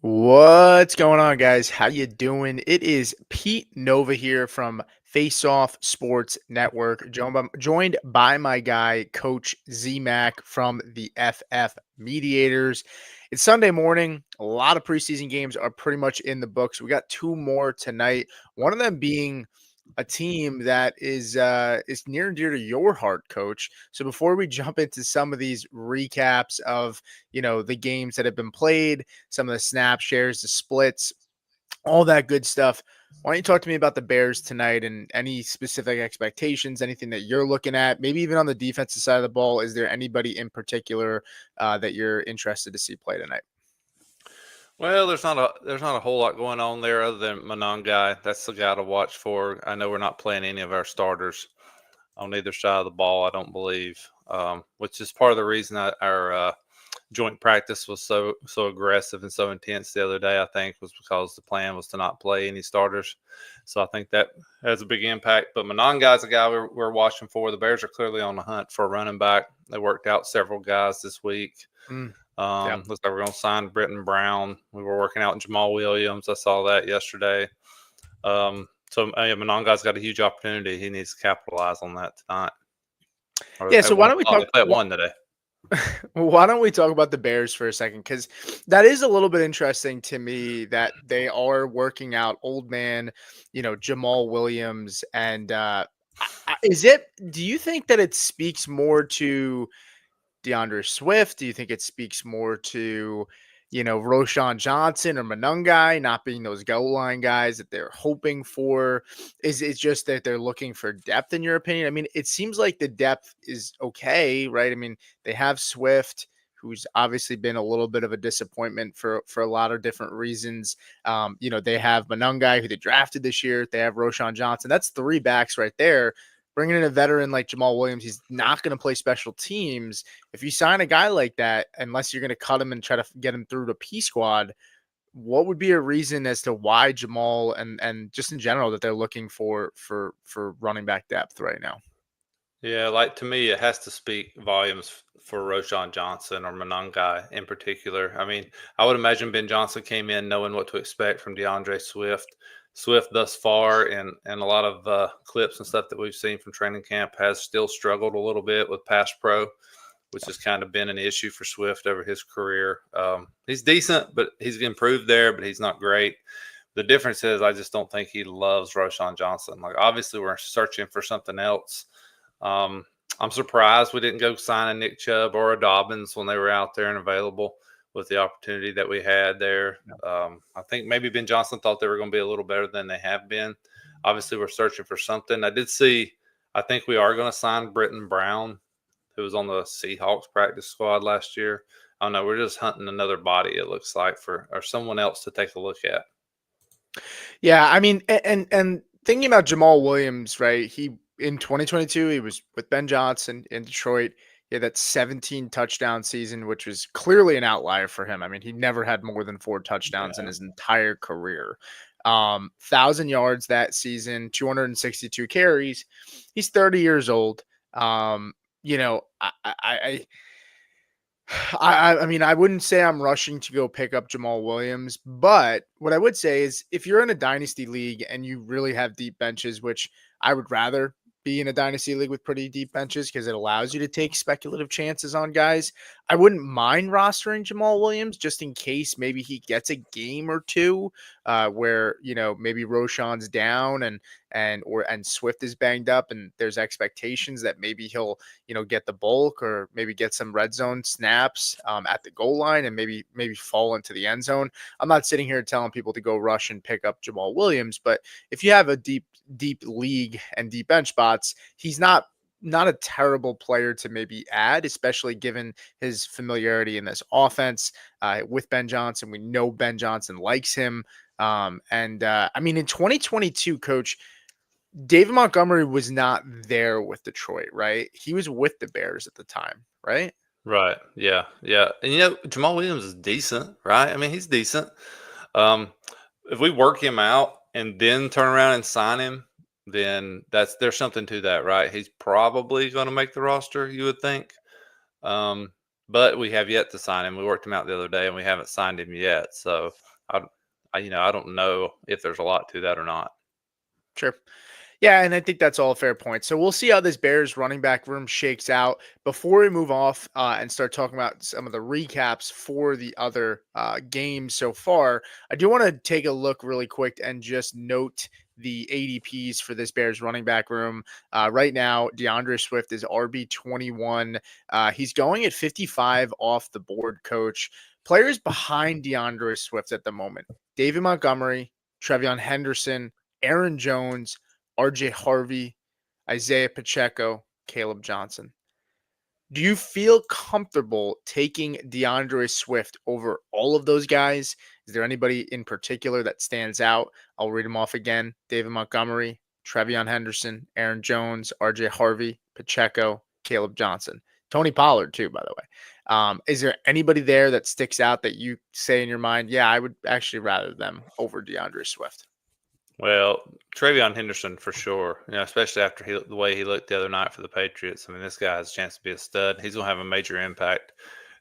What's going on, guys? How you doing? It is Pete Nova here from Face Off Sports Network, joined by my guy, Coach Z Mac from the FF Mediators. It's Sunday morning. A lot of preseason games are pretty much in the books. We got two more tonight. One of them being a team that is near and dear to your heart, Coach. So before we jump into some of these recaps of the games that have been played, some of the snap shares, the splits, all that good stuff. Why don't you talk to me about the Bears tonight and any specific expectations, anything that you're looking at, maybe even on the defensive side of the ball? Is there anybody in particular that you're interested to see play tonight? Well, there's not a whole lot going on there other than Manon guy. That's the guy to watch for. I know we're not playing any of our starters on either side of the ball. I don't believe, which is part of the reason our joint practice was so aggressive and so intense the other day. I think was because the plan was to not play any starters. So I think that has a big impact. But Manon guy's a guy we're watching for. The Bears are clearly on the hunt for a running back. They worked out several guys this week. Yep. Looks like we're going to sign Brenton Brown. We were working out in Jamal Williams. I saw that yesterday. Manon guy's got a huge opportunity. He needs to capitalize on that tonight. So why don't we talk at one today? Why don't we talk about the Bears for a second? Because that is a little bit interesting to me that they are working out old man, Jamal Williams. And do you think that it speaks more to DeAndre Swift? Do you think it speaks more to, Roschon Johnson or Monungai not being those goal line guys that they're hoping for? Is it just that they're looking for depth, in your opinion? I mean, it seems like the depth is okay, right? I mean, they have Swift, who's obviously been a little bit of a disappointment for a lot of different reasons. They have Monungai, who they drafted this year. They have Roschon Johnson. That's three backs right there. Bringing in a veteran like Jamal Williams, he's not going to play special teams. If you sign a guy like that, unless you're going to cut him and try to get him through to P squad, what would be a reason as to why Jamal and just in general that they're looking for running back depth right now? Yeah, like to me, it has to speak volumes for Roschon Johnson or Monongai in particular. I mean, I would imagine Ben Johnson came in knowing what to expect from DeAndre Swift. Swift thus far and a lot of clips and stuff that we've seen from training camp has still struggled a little bit with pass pro, which has kind of been an issue for Swift over his career. He's decent, but he's improved there, but he's not great. The difference is I just don't think he loves Roschon Johnson. Like, obviously, we're searching for something else. I'm surprised we didn't go sign a Nick Chubb or a Dobbins when they were out there and available with the opportunity that we had there. I think maybe Ben Johnson thought they were going to be a little better than they have been. Obviously, we're searching for something. I think we are going to sign Brenton Brown, who was on the Seahawks practice squad last year. I don't know. We're just hunting another body, it looks like, or someone else to take a look at. Yeah, I mean, and thinking about Jamal Williams, right? In 2022, he was with Ben Johnson in Detroit. He had that 17 touchdown season, which was clearly an outlier for him. I mean, he never had more than 4 touchdowns in his entire career. 1,000 yards that season, 262 carries. He's 30 years old. I mean, I wouldn't say I'm rushing to go pick up Jamal Williams, but what I would say is if you're in a dynasty league and you really have deep benches, which I would rather be in a dynasty league with pretty deep benches because it allows you to take speculative chances on guys, I wouldn't mind rostering Jamal Williams just in case maybe he gets a game or two where, maybe Roschon's down and Swift is banged up and there's expectations that maybe he'll, get the bulk or maybe get some red zone snaps at the goal line and maybe fall into the end zone. I'm not sitting here telling people to go rush and pick up Jamal Williams, but if you have a deep league and deep bench spots, he's not a terrible player to maybe add, especially given his familiarity in this offense with Ben Johnson. We know Ben Johnson likes him. I mean, in 2022, Coach, David Montgomery was not there with Detroit, right? He was with the Bears at the time, right? Right. Yeah. Yeah. And, Jamal Williams is decent, right? I mean, he's decent. If we work him out and then turn around and sign him, then there's something to that, right? He's probably going to make the roster, you would think. But we have yet to sign him. We worked him out the other day and we haven't signed him yet. So I don't know if there's a lot to that or not. Sure. Yeah, and I think that's all a fair point. So we'll see how this Bears running back room shakes out before we move off and start talking about some of the recaps for the other games so far. I do want to take a look really quick and just note the ADPs for this Bears running back room. Right now, DeAndre Swift is RB21. He's going at 55 off the board, coach. Players behind DeAndre Swift at the moment: David Montgomery, TreVeyon Henderson, Aaron Jones, RJ Harvey, Isaiah Pacheco, Caleb Johnson. Do you feel comfortable taking DeAndre Swift over all of those guys? Is there anybody in particular that stands out? I'll read them off again: David Montgomery, TreVeyon Henderson, Aaron Jones, RJ Harvey, Pacheco, Caleb Johnson. Tony Pollard, too, by the way. Is there anybody there that sticks out that you say in your mind, yeah, I would actually rather them over DeAndre Swift? Well, TreVeyon Henderson for sure. Especially after the way he looked the other night for the Patriots. I mean, this guy has a chance to be a stud. He's going to have a major impact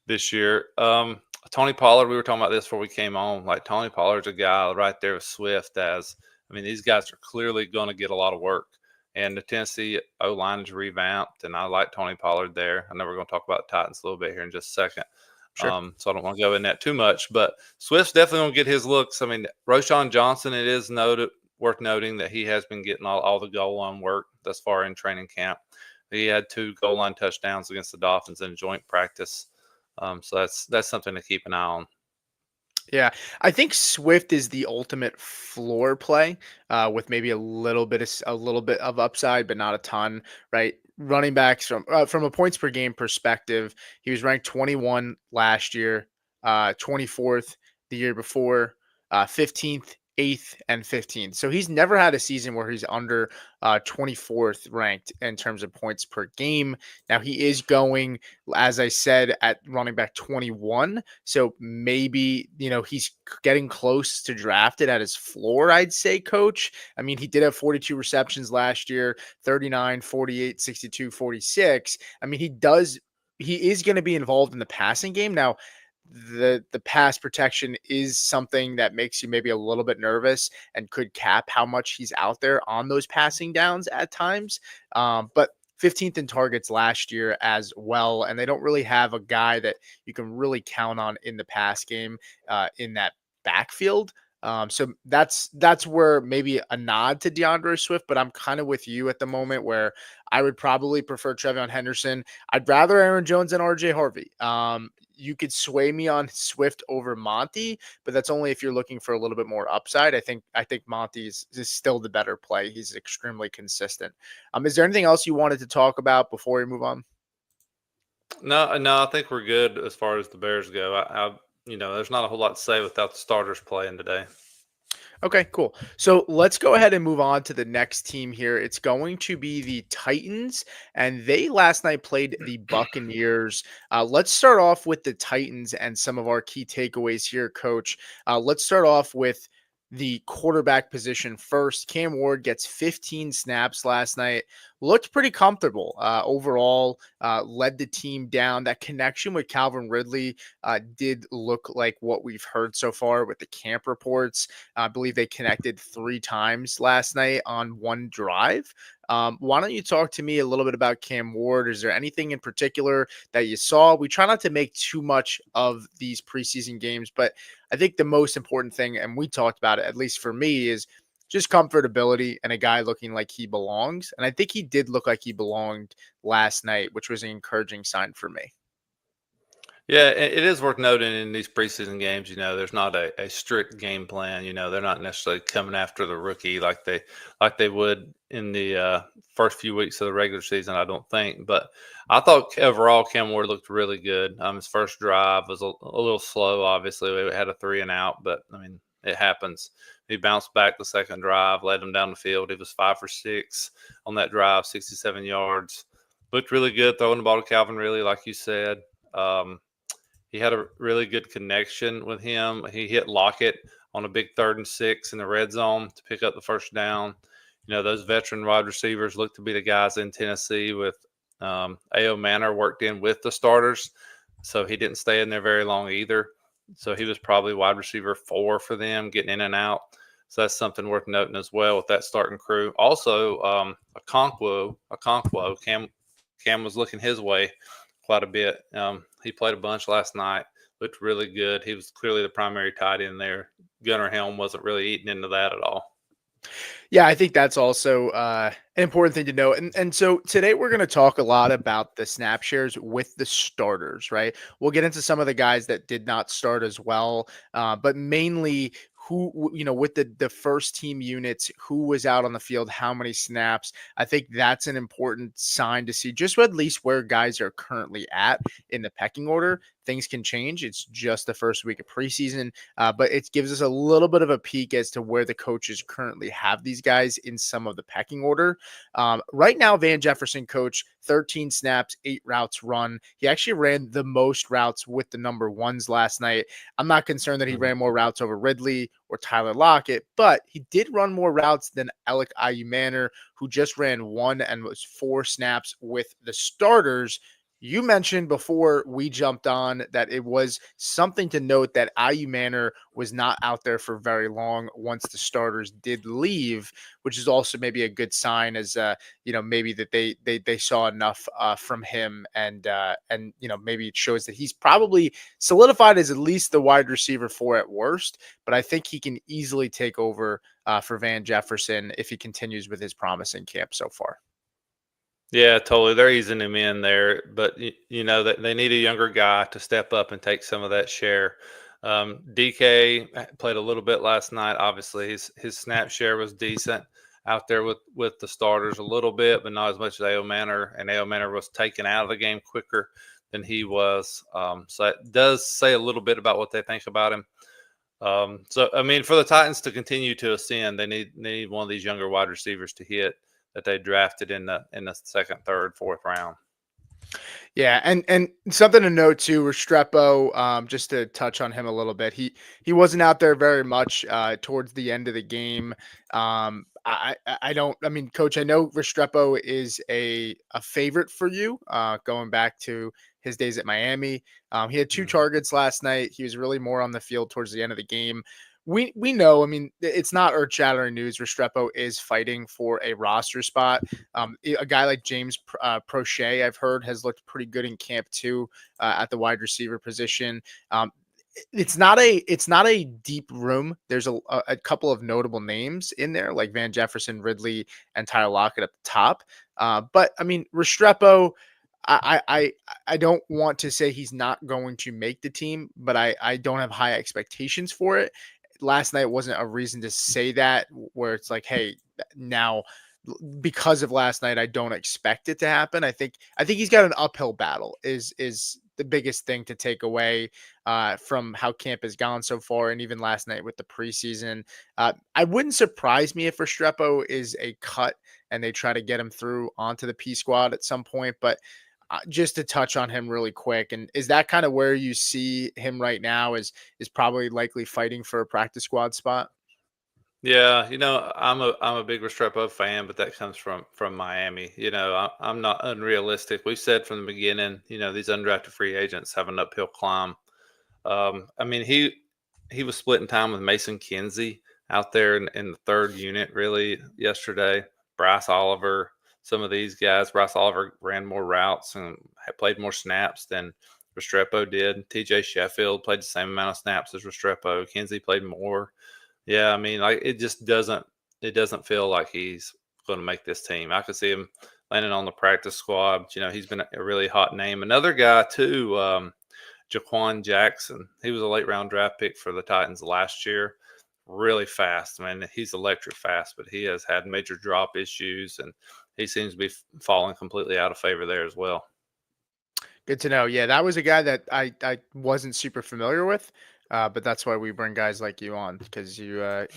this year. Tony Pollard, we were talking about this before we came on. Like, Tony Pollard's a guy right there with Swift. These guys are clearly going to get a lot of work. And the Tennessee O-line is revamped, and I like Tony Pollard there. I know we're going to talk about the Titans a little bit here in just a second. Sure. So I don't want to go in that too much. But Swift's definitely going to get his looks. I mean, Roschon Johnson, it is worth noting that he has been getting all the goal line work thus far in training camp. He had 2 goal line touchdowns against the Dolphins in joint practice. So that's something to keep an eye on. Yeah, I think Swift is the ultimate floor play, with maybe a little bit of upside, but not a ton, right? Running backs from a points per game perspective, he was ranked 21 last year, 24th the year before, 15th, 8th, and 15th. So he's never had a season where he's under 24th ranked in terms of points per game. Now he is going, as I said, at running back 21. So maybe, he's getting close to drafted at his floor, I'd say, coach. I mean, he did have 42 receptions last year, 39, 48, 62, 46. I mean, he is going to be involved in the passing game. Now, the pass protection is something that makes you maybe a little bit nervous and could cap how much he's out there on those passing downs at times. But 15th in targets last year as well, and they don't really have a guy that you can really count on in the pass game in that backfield. So that's where maybe a nod to DeAndre Swift, but I'm kind of with you at the moment where I would probably prefer TreVeyon Henderson. I'd rather Aaron Jones and RJ Harvey. You could sway me on Swift over Monty, but that's only if you're looking for a little bit more upside. I think Monty is still the better play. He's extremely consistent. Is there anything else you wanted to talk about before we move on? No, I think we're good as far as the Bears go. There's not a whole lot to say without the starters playing today. Okay, cool. So let's go ahead and move on to the next team here. It's going to be the Titans, and they last night played the Buccaneers. Let's start off with the Titans and some of our key takeaways here, Coach. Let's start off with the quarterback position first. Cam Ward gets 15 snaps last night. Looked pretty comfortable overall, led the team down. That connection with Calvin Ridley did look like what we've heard so far with the camp reports. I believe they connected 3 times last night on one drive. Why don't you talk to me a little bit about Cam Ward? Is there anything in particular that you saw? We try not to make too much of these preseason games, but I think the most important thing, and we talked about it, at least for me, is just comfortability and a guy looking like he belongs. And I think he did look like he belonged last night, which was an encouraging sign for me. Yeah, it is worth noting in these preseason games, there's not a strict game plan. They're not necessarily coming after the rookie like they would in the first few weeks of the regular season, I don't think. But I thought overall Cam Ward looked really good. His first drive was a little slow, obviously. We had a 3 and out, but I mean, it happens. He bounced back the second drive, led him down the field. He was 5 for 6 on that drive, 67 yards. Looked really good throwing the ball to Calvin Ridley, like you said. He had a really good connection with him. He hit Lockett on a big 3rd and 6 in the red zone to pick up the first down. Those veteran wide receivers look to be the guys in Tennessee with Ayomanor worked in with the starters. So he didn't stay in there very long either. So he was probably wide receiver 4 for them, getting in and out. So that's something worth noting as well with that starting crew. Also, Okonkwo, Cam was looking his way quite a bit. He played a bunch last night, looked really good. He was clearly the primary tight end there. Gunnar Helm wasn't really eating into that at all. Yeah, I think that's also an important thing to know. And so today we're going to talk a lot about the snap shares with the starters, right? We'll get into some of the guys that did not start as well, but mainly with the first team units, who was out on the field, how many snaps. I think that's an important sign to see just at least where guys are currently at in the pecking order. Things can change. It's just the first week of preseason, but it gives us a little bit of a peek as to where the coaches currently have these guys in some of the pecking order. Right now, Van Jefferson, coach, 13 snaps, 8 routes run. He actually ran the most routes with the number ones last night. I'm not concerned that he ran more routes over Ridley or Tyler Lockett, but he did run more routes than Elic Ayomanor, who just ran 1 and was 4 snaps with the starters. You mentioned before we jumped on that it was something to note that Ayomanor was not out there for very long once the starters did leave, which is also maybe a good sign as maybe that they saw enough from him, and maybe it shows that he's probably solidified as at least the wide receiver 4 at worst, but I think he can easily take over for Van Jefferson if he continues with his promising camp so far. Yeah, totally. They're easing him in there, but that they need a younger guy to step up and take some of that share. DK played a little bit last night. Obviously, his snap share was decent out there with the starters a little bit, but not as much as Ayomanor. And Ayomanor was taken out of the game quicker than he was. So it does say a little bit about what they think about him. So I mean, for the Titans to continue to ascend, they need one of these younger wide receivers to hit that they drafted in the second, third, fourth round. Yeah, and something to note too, Restrepo, just to touch on him a little bit. He wasn't out there very much towards the end of the game. I mean, Coach, I know Restrepo is a favorite for you, going back to his days at Miami. He had 2 targets last night. He was really more on the field towards the end of the game. We know, I mean, it's not earth-shattering news. Restrepo is fighting for a roster spot. A guy like James Prochet, I've heard, has looked pretty good in camp too, at the wide receiver position. It's not a deep room. There's a couple of notable names in there, like Van Jefferson, Ridley, and Tyler Lockett at the top. But I mean, Restrepo, I don't want to say he's not going to make the team, but I don't have high expectations for it. Last night wasn't a reason to say that, where it's like, hey, now because of last night, I don't expect it to happen. I think he's got an uphill battle is the biggest thing to take away from how camp has gone so far, and even last night with the preseason. I wouldn't surprise me if Restrepo is a cut and they try to get him through onto the P squad at some point, but just to touch on him really quick, and is that kind of where you see him right now? Is probably likely fighting for a practice squad spot? Yeah, I'm a big Restrepo fan, but that comes from Miami. I'm not unrealistic. We said from the beginning, these undrafted free agents have an uphill climb. I mean, he was splitting time with Mason Kinsey out there in the third unit really yesterday. Bryce Oliver, some of these guys. Bryce Oliver ran more routes and had played more snaps than Restrepo did. TJ Sheffield played the same amount of snaps as Restrepo. Kinsey played more. Yeah, I mean, like it doesn't feel like he's going to make this team. I could see him landing on the practice squad. He's been a really hot name. Another guy too, Jaquan Jackson. He was a late round draft pick for the Titans last year. Really fast. I mean, he's electric fast, but he has had major drop issues, and he seems to be falling completely out of favor there as well. Good to know. Yeah, that was a guy that I wasn't super familiar with, but that's why we bring guys like you on, because you're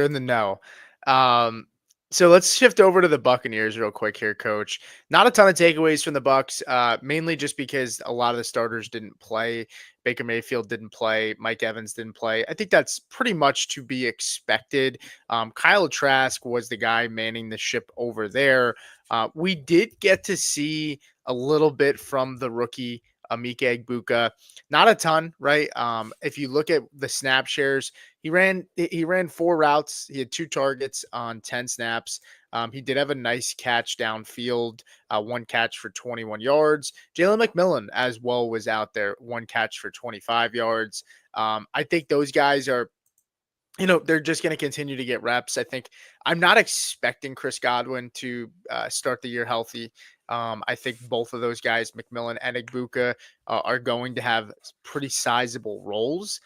in the know. Um, so let's shift over to the Buccaneers real quick here, Coach. Not a ton of takeaways from the Bucs, mainly just because a lot of the starters didn't play. Baker Mayfield didn't play. Mike Evans didn't play. I think that's pretty much to be expected. Kyle Trask was the guy manning the ship over there. We did get to see a little bit from the rookie Emeka Egbuka. Not a ton, right? If you look at the snap shares, he ran 4 routes. He had 2 targets on 10 snaps. He did have a nice catch downfield, 1 catch for 21 yards. Jalen McMillan as well was out there, 1 catch for 25 yards. I think those guys are, they're just going to continue to get reps. I think I'm not expecting Chris Godwin to start the year healthy. I think both of those guys, McMillan and Egbuka, are going to have pretty sizable roles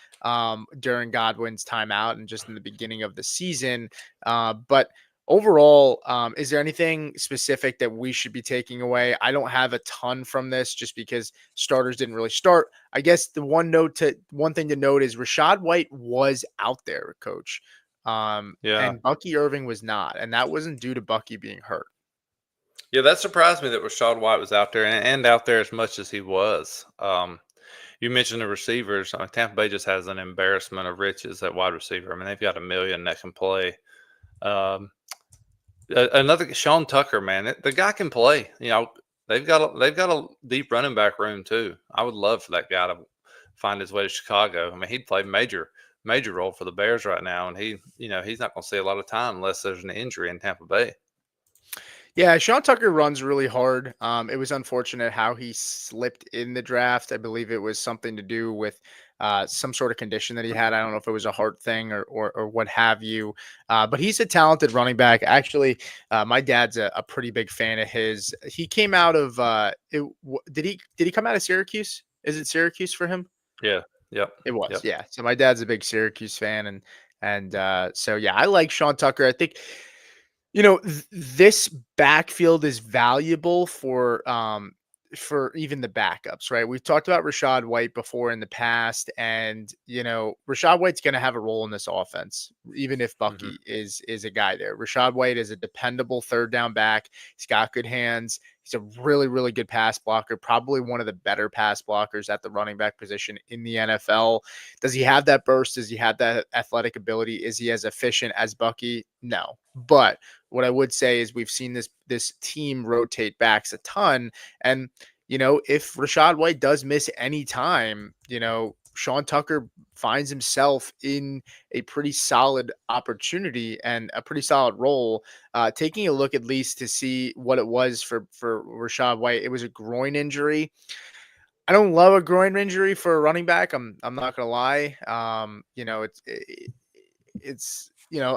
during Godwin's timeout and just in the beginning of the season. But overall, is there anything specific that we should be taking away? I don't have a ton from this just because starters didn't really start. I guess the one thing to note is Rachaad White was out there, coach. Yeah. And Bucky Irving was not, and that wasn't due to Bucky being hurt. Yeah, that surprised me that Rachaad White was out there and out there as much as he was. You mentioned the receivers. Tampa Bay just has an embarrassment of riches at wide receiver. I mean, they've got a million that can play. Another Sean Tucker, man, the guy can play. They've got a deep running back room too. I would love for that guy to find his way to Chicago. I mean, he'd play major role for the Bears right now, and he's not going to see a lot of time unless there's an injury in Tampa Bay. Yeah, Sean Tucker runs really hard. It was unfortunate how he slipped in the draft. I believe it was something to do with some sort of condition that he had. I don't know if it was a heart thing or what have you. But he's a talented running back. Actually, my dad's a pretty big fan of his. He came out of did he come out of Syracuse? Is it Syracuse for him? Yeah. Yep. It was. Yep. Yeah. So my dad's a big Syracuse fan, and so yeah, I like Sean Tucker. I think this backfield is valuable for even the backups, right? We've talked about Rachaad White before in the past, and Rachaad White's going to have a role in this offense, even if Bucky is a guy there. Rachaad White is a dependable third down back. He's got good hands. He's a really, really good pass blocker, probably one of the better pass blockers at the running back position in the NFL. Does he have that burst? Does he have that athletic ability? Is he as efficient as Bucky? No. But what I would say is we've seen this team rotate backs a ton. And, if Rachaad White does miss any time, Sean Tucker finds himself in a pretty solid opportunity and a pretty solid role. Taking a look at least to see what it was for Rachaad White. It was a groin injury. I don't love a groin injury for a running back. I'm not gonna lie. It's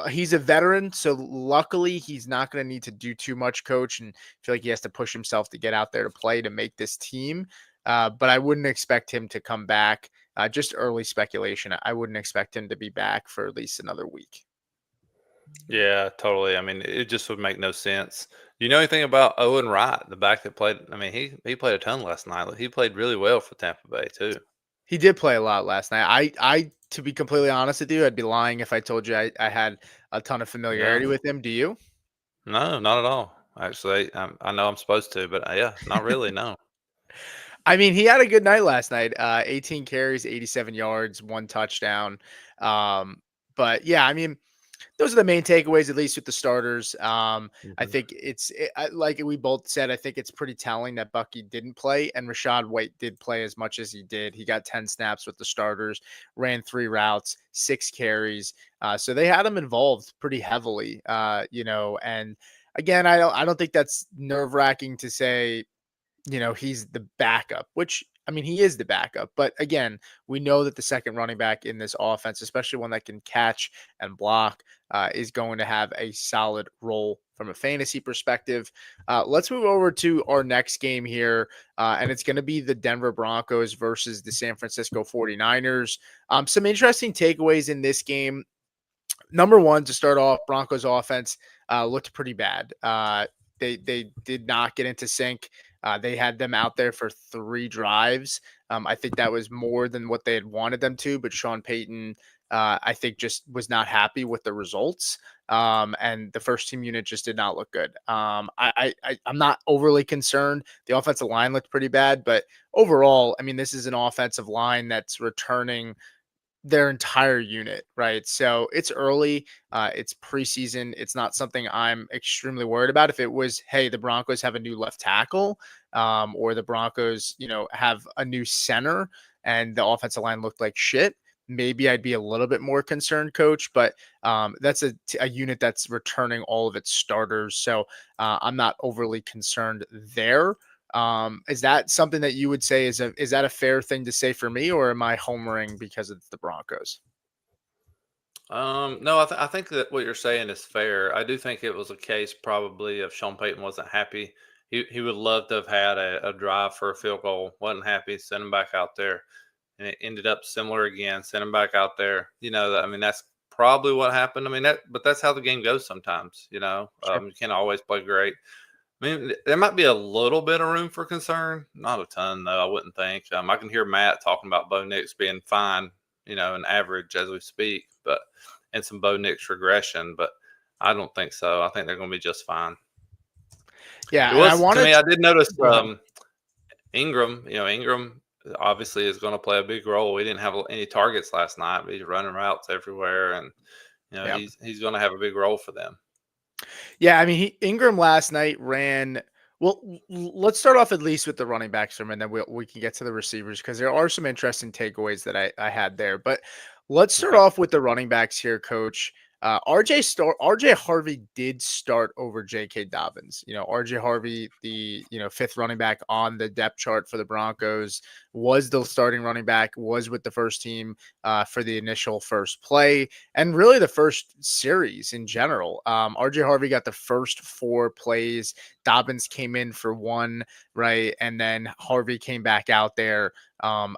he's a veteran, so luckily he's not going to need to do too much, coach, and feel like he has to push himself to get out there to play to make this team. But I wouldn't expect him to come back. Just early speculation. I wouldn't expect him to be back for at least another week. Yeah, totally. I mean, it just would make no sense. You know anything about Owen Wright, the back that played? I mean, he played a ton last night. He played really well for Tampa Bay too. He did play a lot last night. I to be completely honest with you, I'd be lying if I told you I had a ton of familiarity Yeah. with him. Do you? No, not at all. Actually, I know I'm supposed to, but yeah, not really. No. I mean, he had a good night last night. 18 carries, 87 yards, 1 touchdown. But yeah, I mean, those are the main takeaways, at least with the starters. I think like we both said, I think it's pretty telling that Bucky didn't play and Rachaad White did play as much as he did. He got 10 snaps with the starters, ran 3 routes, 6 carries. So they had him involved pretty heavily, and again, I don't think that's nerve wracking to say, he's the backup, which I mean, he is the backup. But again, we know that the second running back in this offense, especially one that can catch and block, is going to have a solid role from a fantasy perspective. Let's move over to our next game here, and it's going to be the Denver Broncos versus the San Francisco 49ers. Some interesting takeaways in this game. Number one, to start off, Broncos offense looked pretty bad. They did not get into sync. They had them out there for 3 drives. I think that was more than what they had wanted them to, but Sean Payton, I think, just was not happy with the results. And the first team unit just did not look good. I'm not overly concerned. The offensive line looked pretty bad, but overall, I mean, this is an offensive line that's returning their entire unit, right? So it's early, it's preseason. It's not something I'm extremely worried about. If it was, hey, the Broncos have a new left tackle, or the Broncos, have a new center, and the offensive line looked like shit, maybe I'd be a little bit more concerned, coach. But that's a unit that's returning all of its starters, so I'm not overly concerned there. Is that something that you would say is that a fair thing to say for me, or am I homering because it's the Broncos? No, I think that what you're saying is fair. I do think it was a case probably if Sean Payton wasn't happy. He would love to have had a drive for a field goal. Wasn't happy, send him back out there, and it ended up similar again. Send him back out there. I mean, that's probably what happened. I mean, but that's how the game goes sometimes. Sure. You can't always play great. I mean, there might be a little bit of room for concern, not a ton though. I wouldn't think. I can hear Matt talking about Bo Nix being fine, an average as we speak, and some Bo Nix regression, but I don't think so. I think they're going to be just fine. Yeah, It and I was to wanted me. I did notice go ahead. Ingram. Ingram obviously is going to play a big role. We didn't have any targets last night, but he's running routes everywhere, and Yeah. he's going to have a big role for them. Yeah, I mean, Ingram last night ran. Well, let's start off at least with the running backs from, and then we can get to the receivers because there are some interesting takeaways that I had there. But let's start Okay. off with the running backs here, Coach. RJ Harvey did start over J.K. Dobbins. RJ Harvey, the fifth running back on the depth chart for the Broncos, was the starting running back, was with the first team for the initial first play, and really the first series in general. RJ Harvey got the first 4 plays. Dobbins came in for 1, right? And then Harvey came back out there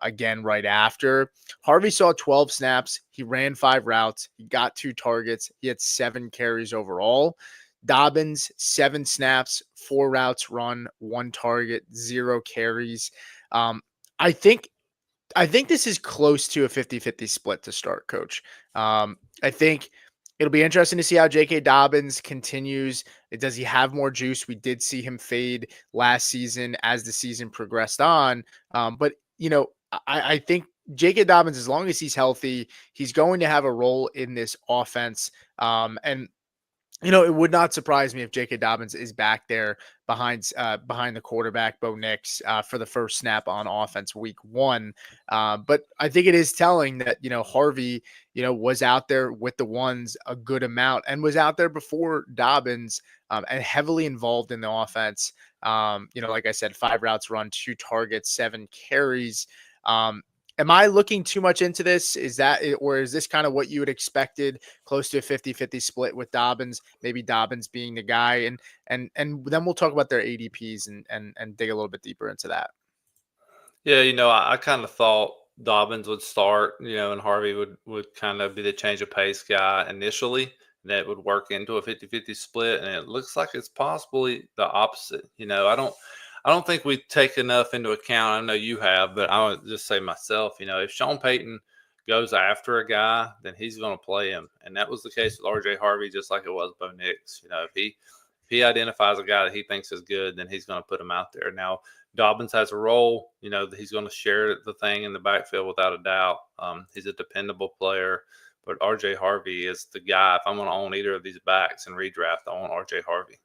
again right after. Harvey saw 12 snaps. He ran 5 routes. He got 2 targets. He had 7 carries overall. Dobbins, 7 snaps, 4 routes run, 1 target, 0 carries. I think this is close to a 50-50 split to start, Coach. I think it'll be interesting to see how J.K. Dobbins continues. Does he have more juice? We did see him fade last season as the season progressed on. But I think J.K. Dobbins, as long as he's healthy, he's going to have a role in this offense. And it would not surprise me if J.K. Dobbins is back there behind the quarterback, Bo Nix, for the first snap on offense week 1. But I think it is telling that, Harvey, was out there with the ones a good amount and was out there before Dobbins, and heavily involved in the offense. Like I said, 5 routes run, 2 targets, 7 carries. Am I looking too much into this? Is that, or is this kind of what you had expected, close to a 50-50 split with Dobbins, maybe Dobbins being the guy? And then we'll talk about their ADPs and dig a little bit deeper into that. Yeah, I kind of thought Dobbins would start, and Harvey would kind of be the change of pace guy initially. That would work into a 50-50 split, and it looks like it's possibly the opposite. I don't think we take enough into account. I know you have, but I would just say myself, if Sean Payton goes after a guy, then he's going to play him. And that was the case with RJ Harvey, just like it was Bo Nix. If he identifies a guy that he thinks is good, then he's going to put him out there. Now, Dobbins has a role, he's going to share the thing in the backfield without a doubt. He's a dependable player, but RJ Harvey is the guy. If I'm going to own either of these backs in redraft, I want RJ Harvey.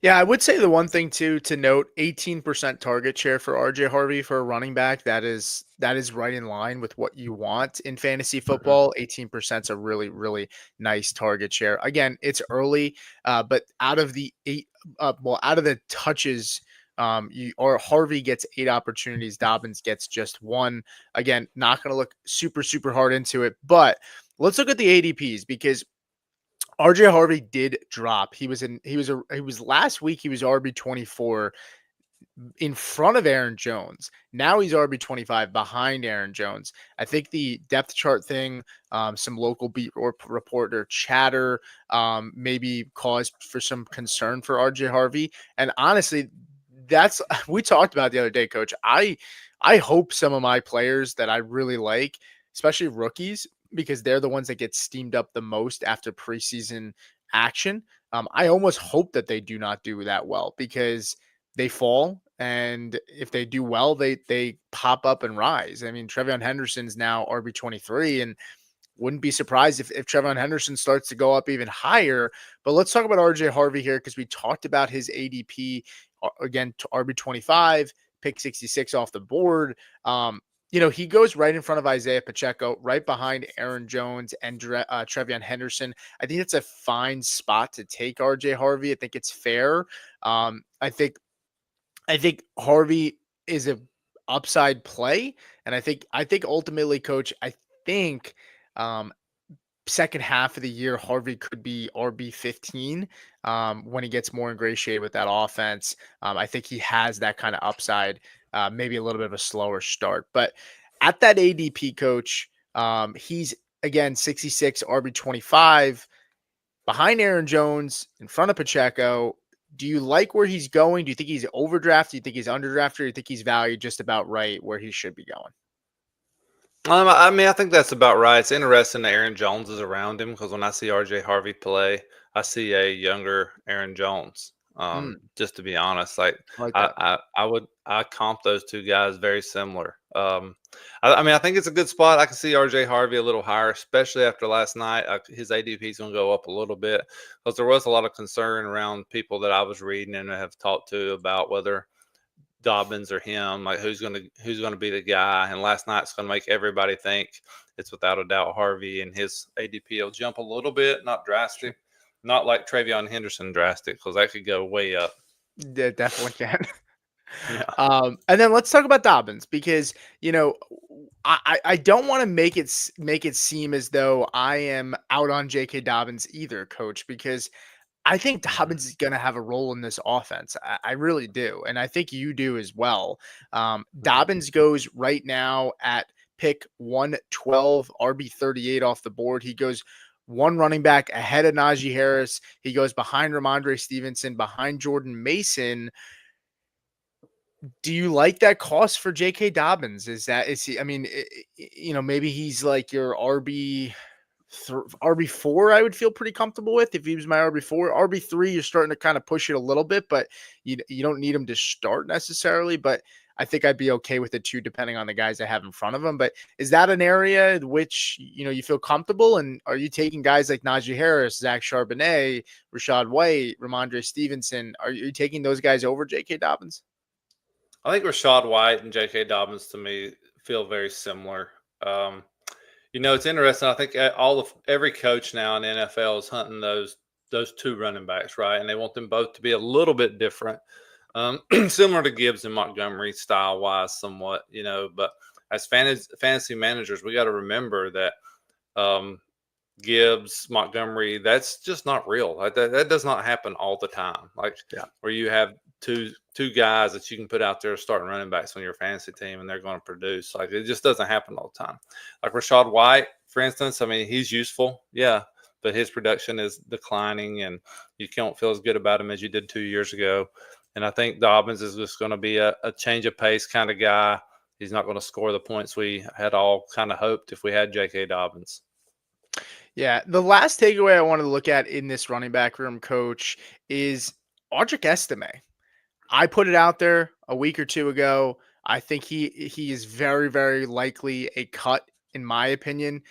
Yeah, I would say the one thing too to note, 18% target share for RJ Harvey for a running back. That is right in line with what you want in fantasy football. 18% is a really, really nice target share. Again, it's early, but out of the out of the touches, Harvey gets 8 opportunities. Dobbins gets just 1. Again, not going to look super, super hard into it, but let's look at the ADPs because RJ Harvey did drop. He was last week. He was RB 24 in front of Aaron Jones. Now he's RB 25 behind Aaron Jones. I think the depth chart thing, some local beat reporter chatter, maybe caused for some concern for RJ Harvey. And honestly, we talked about the other day, Coach. I hope some of my players that I really like, especially rookies, because they're the ones that get steamed up the most after preseason action. I almost hope that they do not do that well because they fall. And if they do well, they pop up and rise. I mean, TreVeyon Henderson's now RB23, and wouldn't be surprised if TreVeyon Henderson starts to go up even higher. But let's talk about RJ Harvey here, because we talked about his ADP again to RB25, pick 66 off the board. He goes right in front of Isaiah Pacheco, right behind Aaron Jones and TreVeyon Henderson. I think it's a fine spot to take RJ Harvey. I think it's fair. I think Harvey is a upside play, and I think ultimately, Coach, I think um, second half of the year, Harvey could be RB15 when he gets more ingratiated with that offense. I think he has that kind of upside, maybe a little bit of a slower start. But at that ADP, Coach, he's, again, 66 RB25, behind Aaron Jones, in front of Pacheco. Do you like where he's going? Do you think he's overdrafted? Do you think he's underdrafted? Or do you think he's valued just about right where he should be going? I mean, I think that's about right. It's interesting that Aaron Jones is around him, because when I see RJ Harvey play, I see a younger Aaron Jones. Just to be honest, like I like that. I comp those two guys very similar. I mean, I think it's a good spot. I can see RJ Harvey a little higher, especially after last night. His ADP is going to go up a little bit, because there was a lot of concern around people that I was reading and have talked to about whether Dobbins or him, like who's gonna be the guy. And last night's gonna make everybody think it's without a doubt Harvey, and his ADP will jump a little bit, not drastic, not like TreVeyon Henderson drastic, because that could go way up. Yeah, definitely can. Yeah. And then let's talk about Dobbins, because I don't want to make it seem as though I am out on J.K. Dobbins either, Coach, because I think Mhm. Dobbins is going to have a role in this offense. I really do. And I think you do as well. Mhm. Dobbins goes right now at pick 112, RB38 off the board. He goes one running back ahead of Najee Harris. He goes behind Ramondre Stevenson, behind Jordan Mason. Do you like that cost for J.K. Dobbins? Is he, I mean, maybe he's like your RB4, I would feel pretty comfortable with if he was my RB4. RB3, you're starting to kind of push it a little bit, but you don't need him to start necessarily. But I think I'd be okay with it too, depending on the guys I have in front of him. But is that an area in which you feel comfortable? And are you taking guys like Najee Harris, Zach Charbonnet, Rachaad White, Ramondre Stevenson? Are you taking those guys over J.K. Dobbins? I think Rachaad White and J.K. Dobbins to me feel very similar. Um, it's interesting. I think every coach now in the NFL is hunting those two running backs, right? And they want them both to be a little bit different, similar to Gibbs and Montgomery style wise, somewhat. But as fantasy managers, we got to remember that Gibbs, Montgomery, that's just not real. Like that does not happen all the time. Like Yeah. where you have two guys that you can put out there starting running backs on your fantasy team, and they're going to produce. Like it just doesn't happen all the time. Like Rachaad White, for instance, I mean, he's useful, yeah, but his production is declining, and you can't feel as good about him as you did 2 years ago. And I think Dobbins is just going to be a change of pace kind of guy. He's not going to score the points we had all kind of hoped if we had J.K. Dobbins. Yeah. The last takeaway I wanted to look at in this running back room, Coach, is Audric Estime. I put it out there a week or two ago. I think he is very, very likely a cut, in my opinion.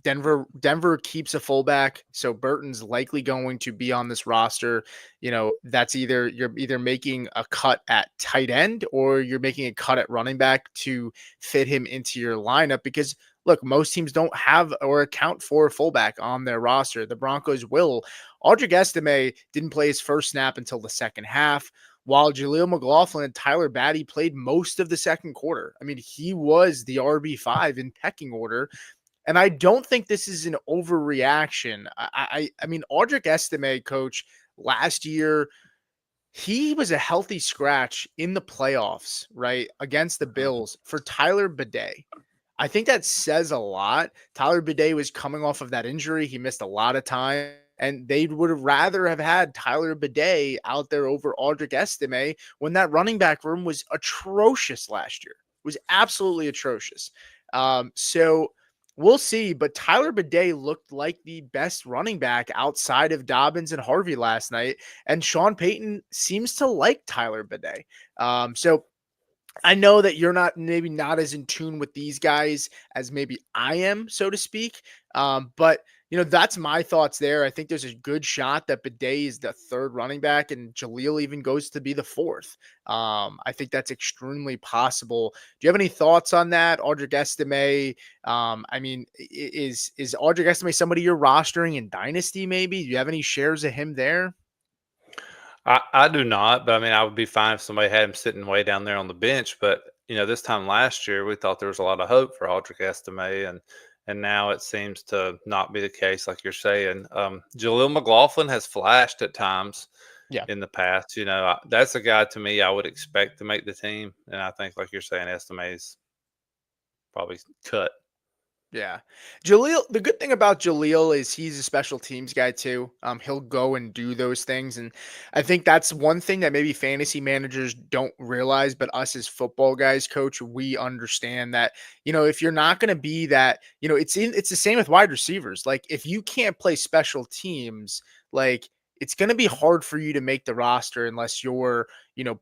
Denver keeps a fullback, so Burton's likely going to be on this roster. That's you're either making a cut at tight end or you're making a cut at running back to fit him into your lineup, because look, most teams don't have or account for a fullback on their roster. The Broncos will. Audric Estime didn't play his first snap until the second half, while Jaleel McLaughlin and Tyler Batty played most of the second quarter. I mean, he was the RB5 in pecking order. And I don't think this is an overreaction. I mean, Audric Estime, Coach, last year, he was a healthy scratch in the playoffs, right, against the Bills for Tyler Bidet. I think that says a lot. Tyler Bidet was coming off of that injury. He missed a lot of time, and they would have rather have had Tyler Bidet out there over Audric Estime when that running back room was atrocious last year. It was absolutely atrocious. So We'll see, but Tyler Bidet looked like the best running back outside of Dobbins and Harvey last night, and Sean Payton seems to like Tyler Bidet. So I know that you're not as in tune with these guys as maybe I am, so to speak. But that's my thoughts there. I think there's a good shot that Bidet is the third running back and Jaleel even goes to be the fourth. I think that's extremely possible. Do you have any thoughts on that? Audric Estime. I mean, is Audric Estime somebody you're rostering in Dynasty? Maybe. Do you have any shares of him there? I do not, but I mean, I would be fine if somebody had him sitting way down there on the bench. But this time last year, we thought there was a lot of hope for Aldrich Estime, and now it seems to not be the case, like you're saying. Jaleel McLaughlin has flashed at times Yeah. in the past. That's a guy to me I would expect to make the team, and I think, like you're saying, Estime's probably cut. Yeah. Jaleel, the good thing about Jaleel is he's a special teams guy too. He'll go and do those things. And I think that's one thing that maybe fantasy managers don't realize, but us as football guys, coach, we understand that, if you're not going to be that, it's the same with wide receivers. Like if you can't play special teams, like it's going to be hard for you to make the roster unless you're,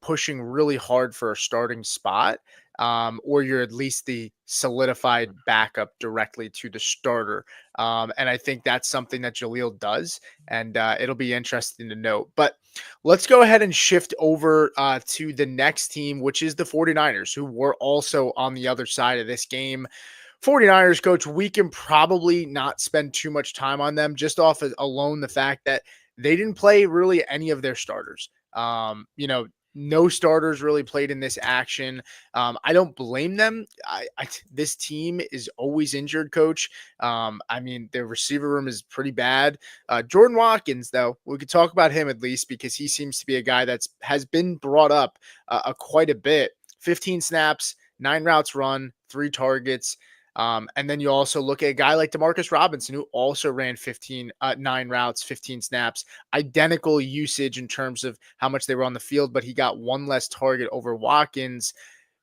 pushing really hard for a starting spot. Or you're at least the solidified backup directly to the starter. And I think that's something that Jaleel does, and it'll be interesting to note. But let's go ahead and shift over to the next team, which is the 49ers, who were also on the other side of this game. 49ers, coach, we can probably not spend too much time on them just off of alone the fact that they didn't play really any of their starters. No starters really played in this action. I don't blame them. This team is always injured, coach. I mean, their receiver room is pretty bad. Jordan Watkins, though, we could talk about him at least because he seems to be a guy has been brought up quite a bit. 15 snaps, 9 routes run, 3 targets. And then you also look at a guy like Demarcus Robinson, who also ran 9 routes, 15 snaps, identical usage in terms of how much they were on the field, but he got 1 less target over Watkins.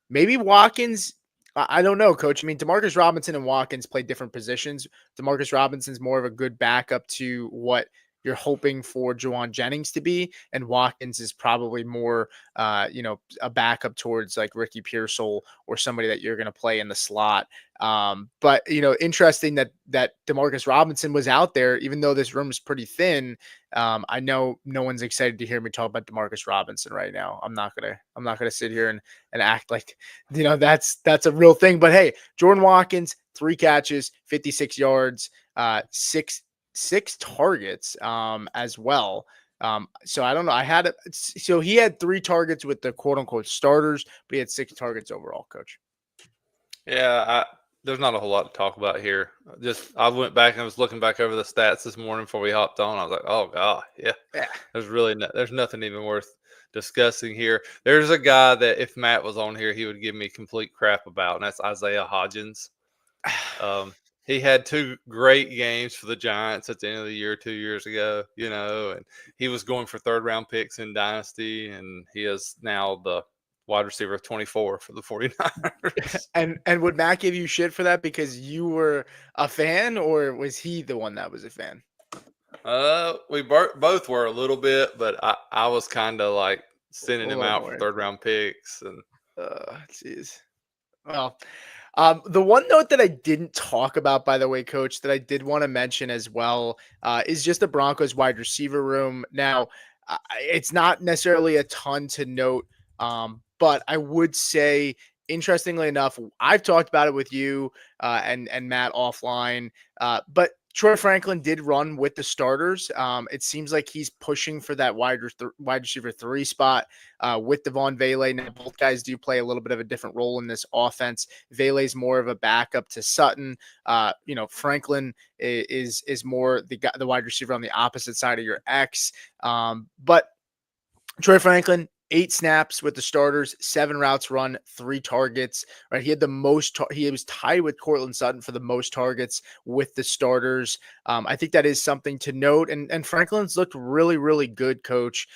Maybe Watkins, I don't know, coach. I mean, Demarcus Robinson and Watkins play different positions. Demarcus Robinson's more of a good backup to what you're hoping for Juwan Jennings to be, and Watkins is probably more, a backup towards like Ricky Pearsall or somebody that you're going to play in the slot. But interesting that Demarcus Robinson was out there, even though this room is pretty thin. I know no one's excited to hear me talk about Demarcus Robinson right now. I'm not gonna sit here and act like that's a real thing. But hey, Jordan Watkins, 3 catches, 56 yards, six targets as well. So I don't know. So he had 3 targets with the quote unquote starters, but he had 6 targets overall, coach. Yeah, there's not a whole lot to talk about here. I went back and was looking back over the stats this morning before we hopped on. I was like, oh god, yeah. There's nothing even worth discussing here. There's a guy that if Matt was on here, he would give me complete crap about, and that's Isaiah Hodgins. He had 2 great games for the Giants at the end of the year 2 years ago, and he was going for 3rd-round picks in Dynasty, and he is now the wide receiver 24 for the 49ers. And would Matt give you shit for that because you were a fan, or was he the one that was a fan? We both were a little bit, but I was kind of like sending him out for 3rd-round picks. And jeez. Well, the one note that I didn't talk about, by the way, coach, that I did want to mention as well, is just the Broncos wide receiver room. Now, it's not necessarily a ton to note, but I would say, interestingly enough, I've talked about it with you and Matt offline, but Troy Franklin did run with the starters. It seems like he's pushing for that wide receiver 3 spot with Devon Vele. Now, both guys do play a little bit of a different role in this offense. Vele's more of a backup to Sutton. Franklin is more the wide receiver on the opposite side of your X. But Troy Franklin, 8 snaps with the starters, 7 routes run, 3 targets, right? He had the most, he was tied with Courtland Sutton for the most targets with the starters. I think that is something to note. And Franklin's looked really, really good, coach,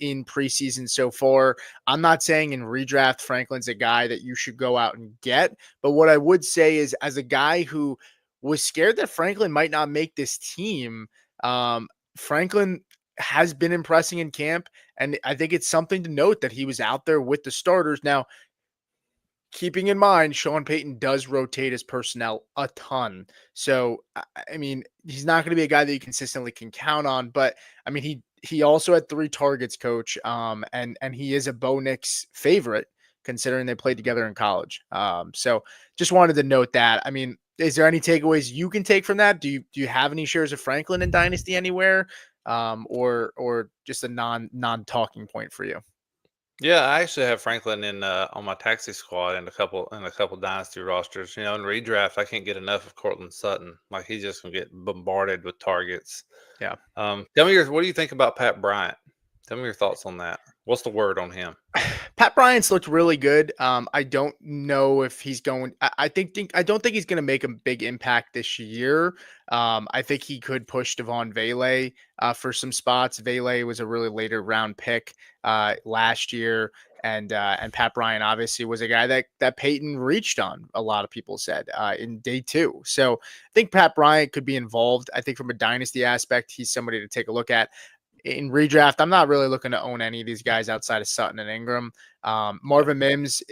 in preseason so far. I'm not saying in redraft, Franklin's a guy that you should go out and get, but what I would say is as a guy who was scared that Franklin might not make this team. Franklin has been impressing in camp, and I think it's something to note that he was out there with the starters. Now, keeping in mind, Sean Payton does rotate his personnel a ton. So, I mean, he's not going to be a guy that you consistently can count on. But I mean, he also had 3 targets, coach. And he is a Bo Nix favorite considering they played together in college. So just wanted to note that. I mean, is there any takeaways you can take from that? Do you have any shares of Franklin in Dynasty anywhere? Or just a non talking point for you? Yeah, I actually have Franklin in on my taxi squad and a couple dynasty rosters. You know, in redraft, I can't get enough of Cortland Sutton. Like he's just gonna get bombarded with targets. Yeah. Tell me what do you think about Pat Bryant? Tell me your thoughts on that. What's the word on him? Pat Bryant's looked really good. I don't know if he's going. I don't think he's going to make a big impact this year. I think he could push Devon Vele for some spots. Vele was a really later round pick last year, and Pat Bryant obviously was a guy that Peyton reached on. A lot of people said in day 2. So I think Pat Bryant could be involved. I think from a dynasty aspect, he's somebody to take a look at. In redraft, I'm not really looking to own any of these guys outside of Sutton and Ingram. Marvin Mims,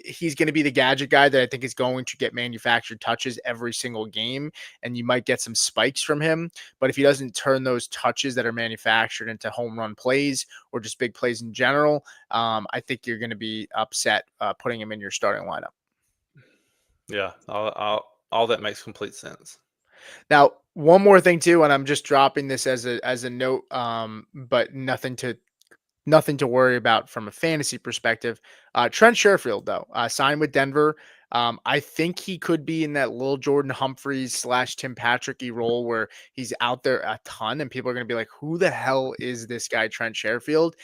he's going to be the gadget guy that I think is going to get manufactured touches every single game, and you might get some spikes from him. But if he doesn't turn those touches that are manufactured into home run plays or just big plays in general, I think you're going to be upset putting him in your starting lineup. Yeah, all that makes complete sense. Now, one more thing too, and I'm just dropping this as a note, but nothing to worry about from a fantasy perspective. Trent Sherfield, though, signed with Denver. I think he could be in that little Jordan Humphreys / Tim Patrick-y role where he's out there a ton and people are going to be like, who the hell is this guy, Trent Sherfield?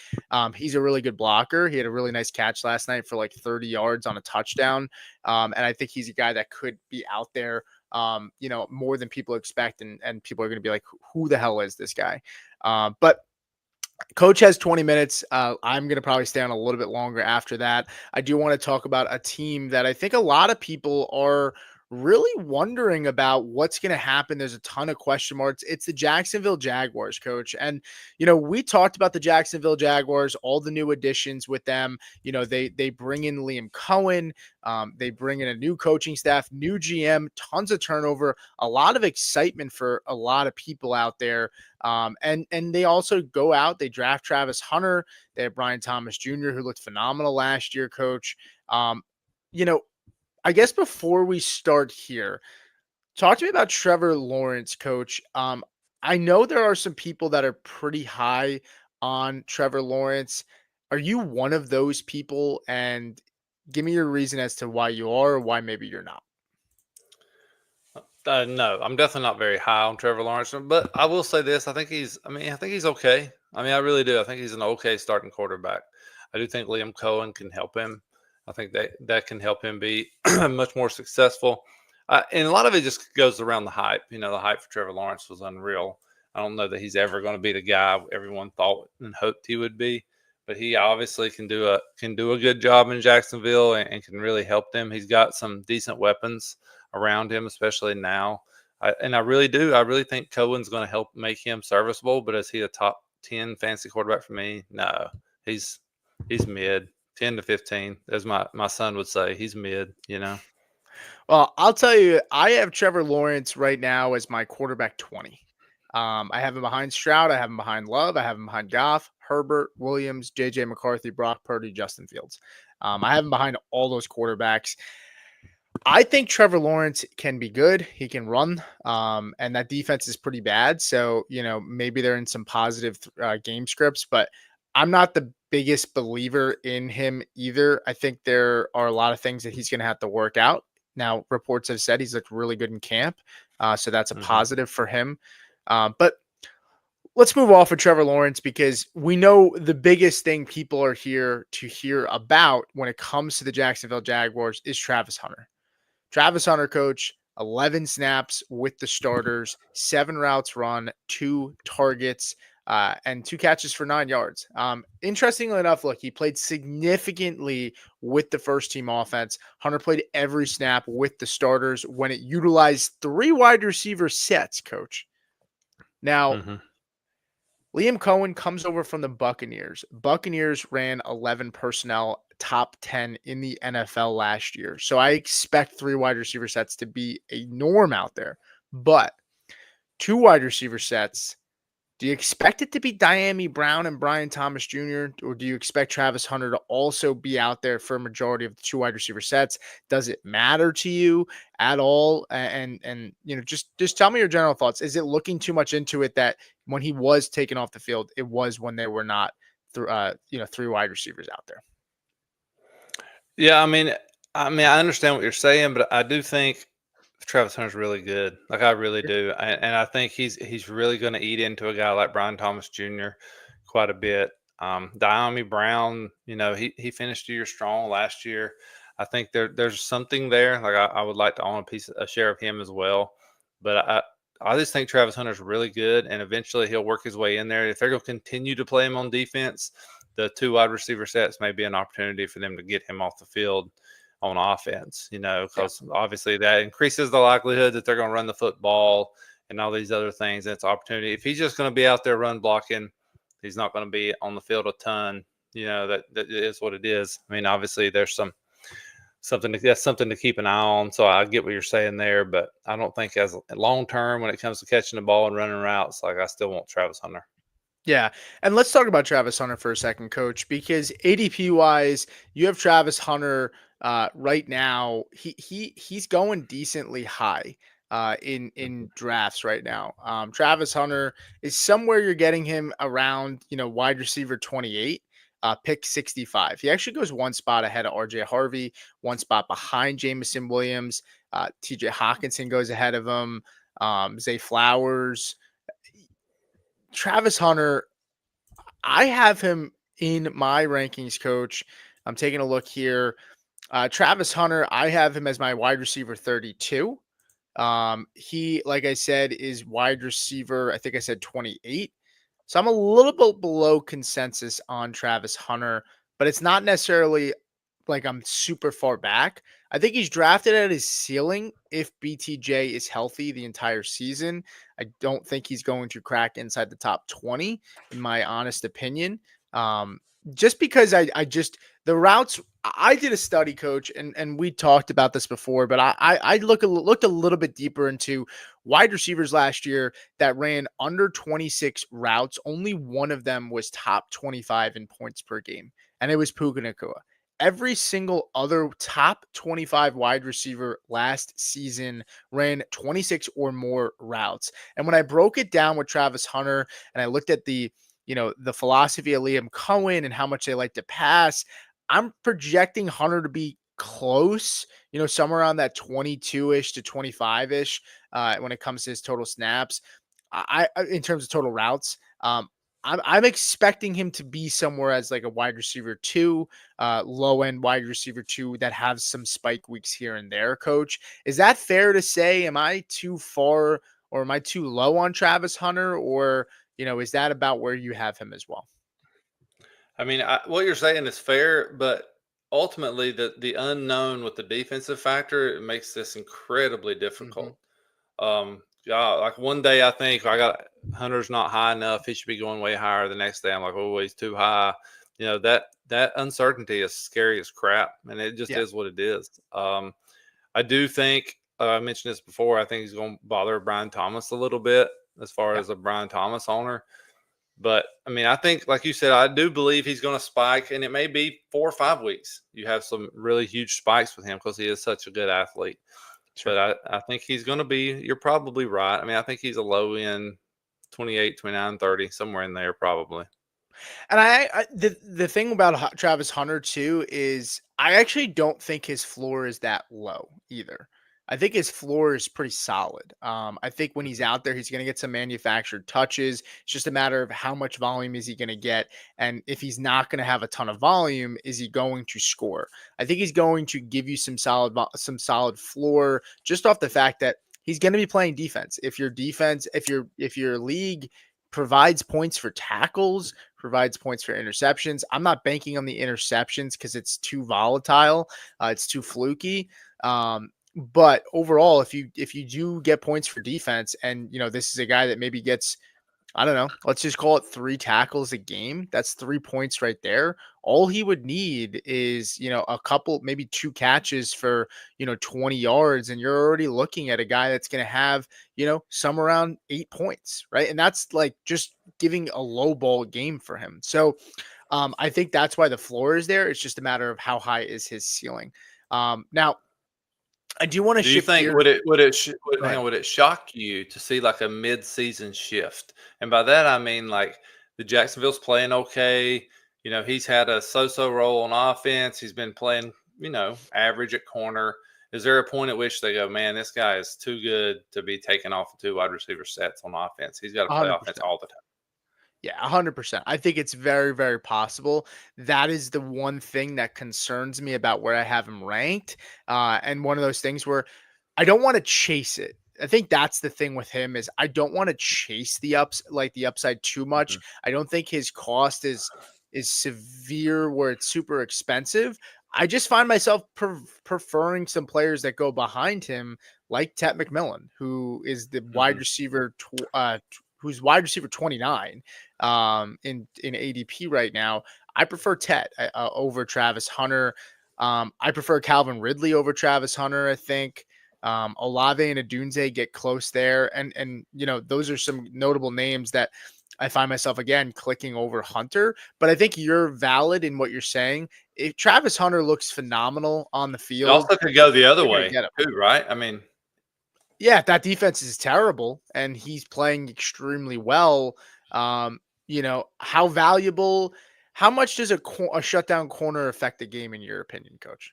He's a really good blocker. He had a really nice catch last night for like 30 yards on a touchdown. And I think he's a guy that could be out there, more than people expect. And people are going to be like, who the hell is this guy? But Coach has 20 minutes. I'm going to probably stay on a little bit longer after that. I do want to talk about a team that I think a lot of people are really wondering about what's going to happen. There's a ton of question marks. It's the Jacksonville Jaguars, coach. And, we talked about the Jacksonville Jaguars, all the new additions with them. They bring in Liam Cohen. They bring in a new coaching staff, new GM, tons of turnover, a lot of excitement for a lot of people out there. And they also go out, they draft Travis Hunter. They have Brian Thomas Jr., who looked phenomenal last year, coach. I guess before we start here, talk to me about Trevor Lawrence, coach. I know there are some people that are pretty high on Trevor Lawrence. Are you one of those people? And give me your reason as to why you are or why maybe you're not. No, I'm definitely not very high on Trevor Lawrence, but I will say this: I think he's okay. I really do. I think he's an okay starting quarterback. I do think Liam Cohen can help him. I think that can help him be much more successful. And a lot of it just goes around the hype. The hype for Trevor Lawrence was unreal. I don't know that he's ever going to be the guy everyone thought and hoped he would be, but he obviously can do a good job in Jacksonville and can really help them. He's got some decent weapons around him, especially now. I really do. I really think Cohen's going to help make him serviceable. But is he a top 10 fantasy quarterback for me? No, he's mid, 10 to 15, as my son would say. He's mid. Well, I'll tell you, I have Trevor Lawrence right now as my quarterback 20. I have him behind Stroud. I have him behind Love. I have him behind Goff, Herbert, Williams, JJ McCarthy, Brock Purdy, Justin Fields. I have him behind all those quarterbacks. I think Trevor Lawrence can be good. He can run, and that defense is pretty bad. So, maybe they're in some positive game scripts, but I'm not the biggest believer in him either. I think there are a lot of things that he's going to have to work out. Now, reports have said he's looked really good in camp, so that's a positive for him. But let's move off of Trevor Lawrence because we know the biggest thing people are here to hear about when it comes to the Jacksonville Jaguars is Travis Hunter. Travis Hunter, coach, 11 snaps with the starters, 7 routes run, 2 targets. and 2 catches for 9 yards. Interestingly enough, look, he played significantly with the first team offense. Hunter played every snap with the starters when it utilized 3 wide receiver sets, coach. Now, Mm-hmm. Liam Cohen comes over from the Buccaneers. Buccaneers ran 11 personnel, top 10 in the NFL last year. So I expect 3 wide receiver sets to be a norm out there. But 2 wide receiver sets, do you expect it to be Diami Brown and Brian Thomas Jr., or do you expect Travis Hunter to also be out there for a majority of the 2 wide receiver sets? Does it matter to you at all? And just tell me your general thoughts. Is it looking too much into it that when he was taken off the field, it was when there were not 3 wide receivers out there? Yeah, I understand what you're saying, but I do think Travis Hunter's really good. Like I really do, and I think he's really going to eat into a guy like Brian Thomas Jr. quite a bit. Diami Brown, he finished the year strong last year. I think there's something there. Like I would like to own a share of him as well, but I just think Travis Hunter's really good, and eventually he'll work his way in there. If they're going to continue to play him on defense, the 2 wide receiver sets may be an opportunity for them to get him off the field on offense, because obviously that increases the likelihood that they're going to run the football and all these other things. That's opportunity. If he's just going to be out there run blocking, he's not going to be on the field a ton. That is what it is. I mean, obviously there's something to keep an eye on. So I get what you're saying there, but I don't think as long term when it comes to catching the ball and running routes, like I still want Travis Hunter. Yeah. And let's talk about Travis Hunter for a second, coach, because ADP wise, you have Travis Hunter right now. He's going decently high in drafts right now. Travis Hunter is somewhere you're getting him around, wide receiver 28. Pick 65. He actually goes 1 spot ahead of RJ Harvey, 1 spot behind Jamison Williams. TJ Hawkinson goes ahead of him. Zay Flowers. Travis Hunter, I have him in my rankings, coach. I'm taking a look here. Travis Hunter, I have him as my wide receiver 32. He, like I said, is wide receiver, I think I said 28. So I'm a little bit below consensus on Travis Hunter, but it's not necessarily like I'm super far back. I think he's drafted at his ceiling if BTJ is healthy the entire season. I don't think he's going to crack inside the top 20, in my honest opinion. Just because the routes, I did a study, coach, and we talked about this before, but I looked a little bit deeper into wide receivers last year that ran under 26 routes. Only one of them was top 25 in points per game, and it was Puka Nacua. Every single other top 25 wide receiver last season ran 26 or more routes. And when I broke it down with Travis Hunter and I looked at the philosophy of Liam Cohen and how much they like to pass, I'm projecting Hunter to be close, somewhere around that 22-ish to 25-ish when it comes to his total snaps. I in terms of total routes. I'm expecting him to be somewhere as like a wide receiver 2, low end wide receiver 2 that has some spike weeks here and there, coach. Is that fair to say? Am I too far or am I too low on Travis Hunter, or, is that about where you have him as well? I mean, what you're saying is fair, but ultimately the unknown with the defensive factor, it makes this incredibly difficult. Yeah, like one day I think I got Hunter's not high enough. He should be going way higher. The next day I'm like, oh, he's too high. That uncertainty is scary as crap, and it just is what it is. I do think I mentioned this before. I think he's going to bother Brian Thomas a little bit as far as a Brian Thomas owner. But I mean, I think, like you said, I do believe he's going to spike, and it may be 4 or 5 weeks. You have some really huge spikes with him because he is such a good athlete. Sure. But I think he's going to be, you're probably right. I mean, I think he's a low end 28, 29, 30, somewhere in there probably. And the thing about Travis Hunter too is I actually don't think his floor is that low either. I think his floor is pretty solid. I think when he's out there, he's going to get some manufactured touches. It's just a matter of how much volume is he going to get. And if he's not going to have a ton of volume, is he going to score? I think he's going to give you some solid floor just off the fact that he's going to be playing defense. If your league provides points for tackles, provides points for interceptions. I'm not banking on the interceptions because it's too volatile. It's too fluky. But overall, if you do get points for defense, and this is a guy that maybe gets, I don't know, let's just call it 3 tackles a game. That's 3 points right there. All he would need is, a couple, maybe 2 catches for, 20 yards. And you're already looking at a guy that's going to have, some around 8 points, right? And that's like just giving a low ball game for him. So I think that's why the floor is there. It's just a matter of how high is his ceiling. Now, I do want to Do you shift think gears. would it shock you to see like a mid-season shift? And by that I mean like the Jacksonville's playing okay. He's had a so-so role on offense. He's been playing, average at corner. Is there a point at which they go, man, this guy is too good to be taken off of 2 wide receiver sets on offense? He's got to play 100%. offense all the time. Yeah, 100%. I think it's very, very possible. That is the one thing that concerns me about where I have him ranked. And one of those things where I don't want to chase it. I think that's the thing with him is I don't want to chase the upside too much. Mhm. I don't think his cost is severe where it's super expensive. I just find myself preferring some players that go behind him, like Tet McMillan, who is the wide receiver, who's wide receiver 29 in ADP right now. I prefer Tet over Travis Hunter. I prefer Calvin Ridley over Travis Hunter. I think Olave and Adunze get close there, and those are some notable names that I find myself again clicking over Hunter. But I think you're valid in what you're saying. If Travis Hunter looks phenomenal on the It field, also could go the other you're gonna way get him. too, right? I mean, Yeah, that defense is terrible, and he's playing extremely well. How valuable? How much does a shutdown corner affect the game in your opinion, Coach?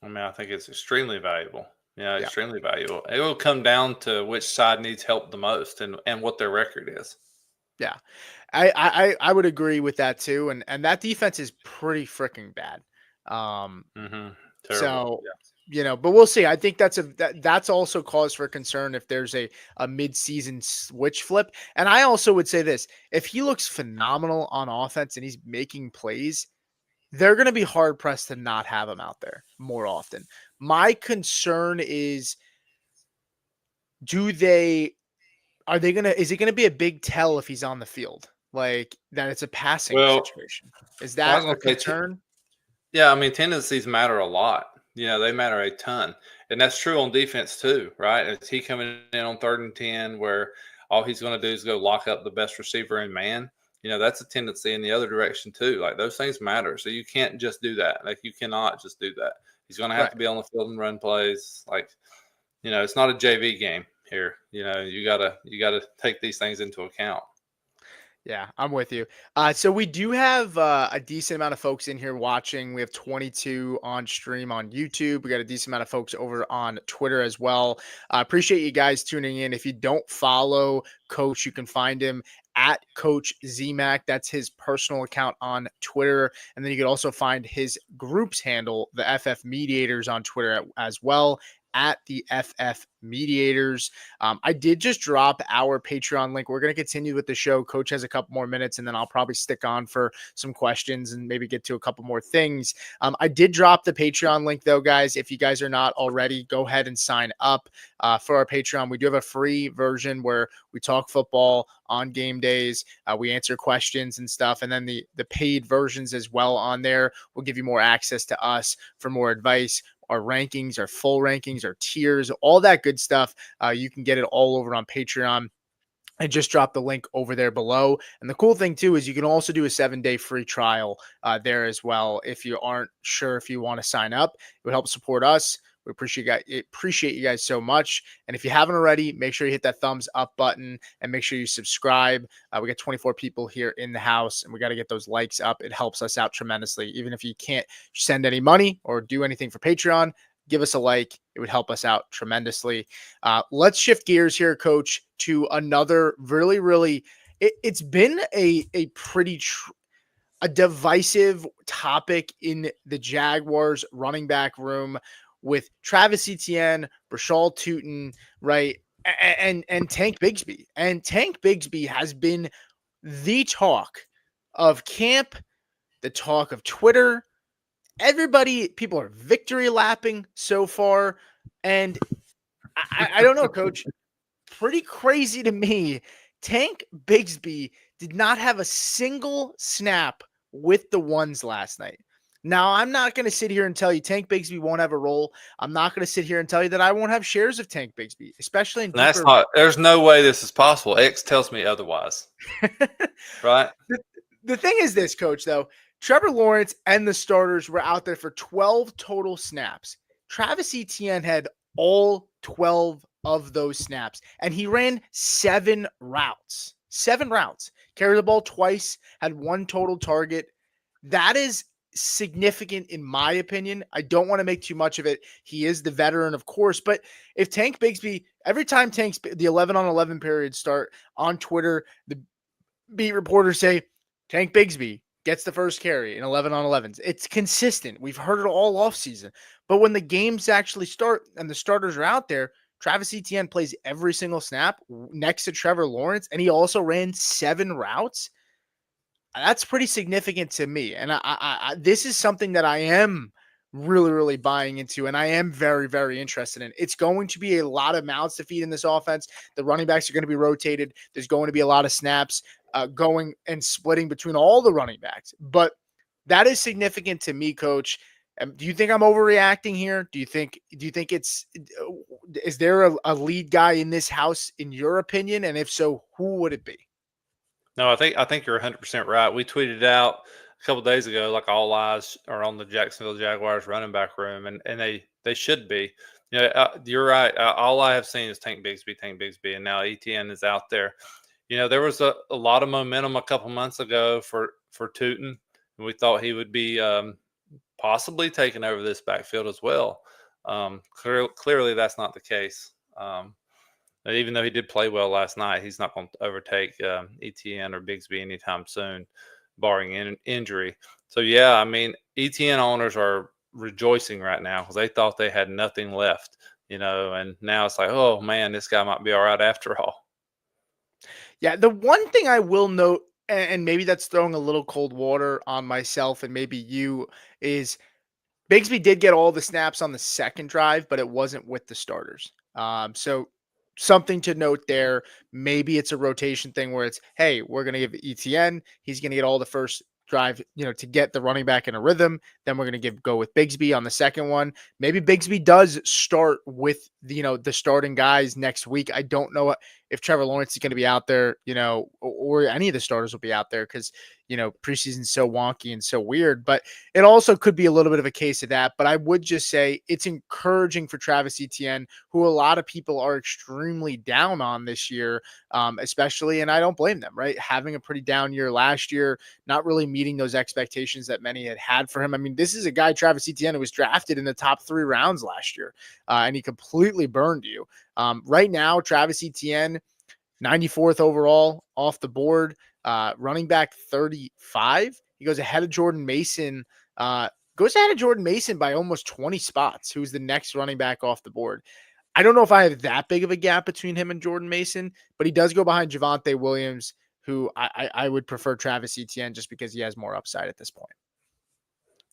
I think it's extremely valuable. Yeah, Yeah, extremely valuable. It will come down to which side needs help the most and what their record is. yeah. I would agree with that too, and that defense is pretty freaking bad. Um, Terrible. so Yeah. but we'll see. I think that's also cause for concern if there's a mid-season switch flip. And I also would say this: if he looks phenomenal on offense and he's making plays, they're going to be hard pressed to not have him out there more often. My concern is, is it going to be a big tell if he's on the field? Like that it's a passing Well, situation. Is I that was a going to say, concern? yeah, I mean, tendencies matter a lot. They matter a ton. And that's true on defense too, right? Is he coming in on 3rd and 10 where all he's going to do is go lock up the best receiver in man? That's a tendency in the other direction too. Like those things matter. So you can't just do that. Like you cannot just do that. He's going to have Right. to be on the field and run plays. Like, it's not a JV game here. You gotta take these things into account. Yeah, I'm with you. So we do have a decent amount of folks in here watching. We have 22 on stream on YouTube. We got a decent amount of folks over on Twitter as well. Appreciate you guys tuning in. If you don't follow Coach, you can find him at Coach ZMac. That's his personal account on Twitter. And then you can also find his group's handle, the FF Mediators, on Twitter as well, at the FF Mediators. I did just drop our Patreon link. We're going to continue with the show. Coach has a couple more minutes, and then I'll probably stick on for some questions and maybe get to a couple more things. I did drop the Patreon link, though, guys. If you guys are not already, go ahead and sign up for our Patreon. We do have a free version where we talk football on game days. We answer questions and stuff. And then the paid versions as well on there will give you more access to us for more advice, our rankings, our full rankings, our tiers, all that good stuff. You can get it all over on Patreon. I just dropped the link over there below. And the cool thing too is you can also do a 7-day free trial there as well. If you aren't sure if you want to sign up, it would help support us. We appreciate you guys so much. And if you haven't already, make sure you hit that thumbs up button and make sure you subscribe. We got 24 people here in the house and we got to get those likes up. It helps us out tremendously. Even if you can't send any money or do anything for Patreon, give us a like. It would help us out tremendously. Let's shift gears here, Coach, to another really, it's been a pretty a divisive topic in the Jaguars running back room with Travis Etienne, Rachaad Tutin, right? and Tank Bigsby. And Tank Bigsby has been the talk of camp, the talk of Twitter. People are victory lapping so far. And I don't know, coach. Pretty crazy to me. Tank Bigsby did not have a single snap with the ones last night. Now, I'm not going to sit here and tell you Tank Bigsby won't have a role. I'm not going to sit here and tell you that I won't have shares of Tank Bigsby, especially in That's deeper. not. There's no way this is possible. X tells me otherwise. Right? The thing is this, coach, though. Trevor Lawrence and the starters were out there for 12 total snaps. Travis Etienne had all 12 of those snaps, and he ran 7 routes. 7 routes. Carried the ball twice, had 1 total target. That is significant in my opinion. I don't want to make too much of it. He is the veteran, of course, but if Tank Bigsby, every time the 11 on 11 periods start on Twitter, the beat reporters say Tank Bigsby gets the first carry in 11 on 11s. It's consistent. We've heard it all off season. But when the games actually start and the starters are out there, Travis Etienne plays every single snap next to Trevor Lawrence, and he also ran 7 routes. That's pretty significant to me. And this is something that I am really, really buying into, and I am very, very interested in. It's going to be a lot of mouths to feed in this offense. The running backs are going to be rotated. There's going to be a lot of snaps going and splitting between all the running backs. But that is significant to me, Coach. Do you think I'm overreacting here? Do you think is there a lead guy in this house in your opinion? And if so, who would it be? No, I think you're 100% right. We tweeted out a couple days ago, like all eyes are on the Jacksonville Jaguars running back room, and they should be. You're right. All I have seen is Tank Bigsby, and now ETN is out there. There was a lot of momentum a couple months ago for Tootin, and we thought he would be possibly taking over this backfield as well. Clearly, that's not the case. Even though he did play well last night, he's not going to overtake ETN or Bigsby anytime soon, barring injury. So, yeah, I mean, ETN owners are rejoicing right now because they thought they had nothing left, and now it's like, oh, man, this guy might be all right after all. Yeah, the one thing I will note, and maybe that's throwing a little cold water on myself and maybe you, is Bigsby did get all the snaps on the second drive, but it wasn't with the starters. So something to note there. Maybe it's a rotation thing where it's, hey, we're going to give ETN. He's going to get all the first drive, to get the running back in a rhythm. Then we're going to go with Bigsby on the second one. Maybe Bigsby does start with, the starting guys next week. I don't know if Trevor Lawrence is going to be out there, or any of the starters will be out there because, preseason's so wonky and so weird, but it also could be a little bit of a case of that. But I would just say it's encouraging for Travis Etienne, who a lot of people are extremely down on this year, especially, and I don't blame them, right? Having a pretty down year last year, not really meeting those expectations that many had for him. I mean, this is a guy, Travis Etienne, who was drafted in the top 3 rounds last year, and he completely burned you. Right now, Travis Etienne, 94th overall off the board, running back 35. He goes ahead of Jordan Mason, by almost 20 spots, who's the next running back off the board. I don't know if I have that big of a gap between him and Jordan Mason, but he does go behind Javonte Williams, who I would prefer Travis Etienne just because he has more upside at this point.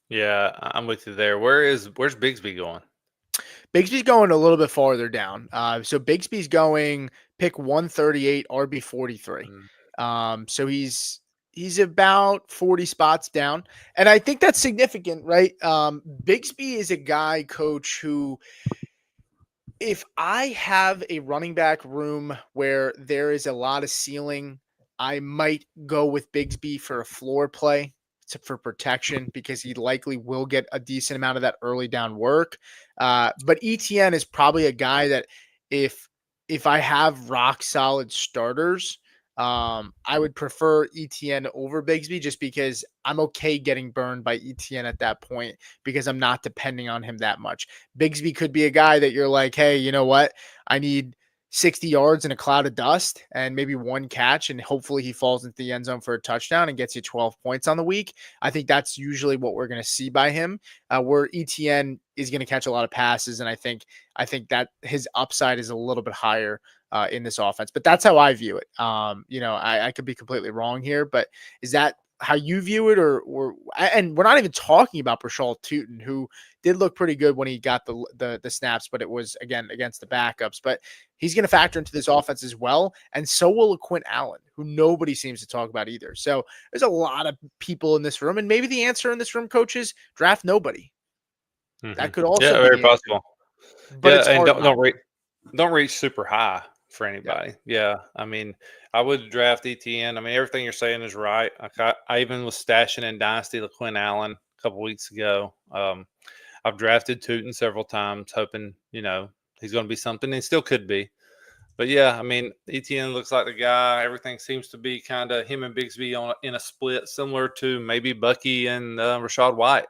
Yeah, I'm with you there. Where's Bigsby going? Bigsby's going a little bit farther down. So Bigsby's going pick 138, RB 43. So he's about 40 spots down. And I think that's significant, right? Bigsby is a guy, coach, who, if I have a running back room where there is a lot of ceiling, I might go with Bigsby for a floor play for protection because he likely will get a decent amount of that early down work. But ETN is probably a guy that if I have rock solid starters, I would prefer ETN over Bigsby just because I'm okay getting burned by ETN at that point because I'm not depending on him that much. Bigsby could be a guy that you're like, hey, you know what? I need 60 yards in a cloud of dust and maybe one catch, and hopefully he falls into the end zone for a touchdown and gets you 12 points on the week. I think that's usually what we're going to see by him, where ETN is going to catch a lot of passes, and I think that his upside is a little bit higher in this offense. But that's how I view it. I could be completely wrong here, but is that how you view it, and we're not even talking about Brashal Tootin, who did look pretty good when he got the snaps, but it was again against the backups. But he's going to factor into this offense as well, and so will Quinn Allen, who nobody seems to talk about either. So there's a lot of people in this room, and maybe the answer in this room, coaches, draft nobody. That could also Yeah, be very the answer. possible. But Yeah, it's and hard. don't reach super high for Yeah. anybody. Yeah, I mean, I would draft ETN. I mean, everything you're saying is right. I even was stashing in Dynasty LaQuinn Allen a couple weeks ago. I've drafted Tootin several times, hoping he's going to be something, and still could be. But yeah, I mean, ETN looks like the guy. Everything seems to be kind of him and Bigsby in a split, similar to maybe Bucky and Rachaad White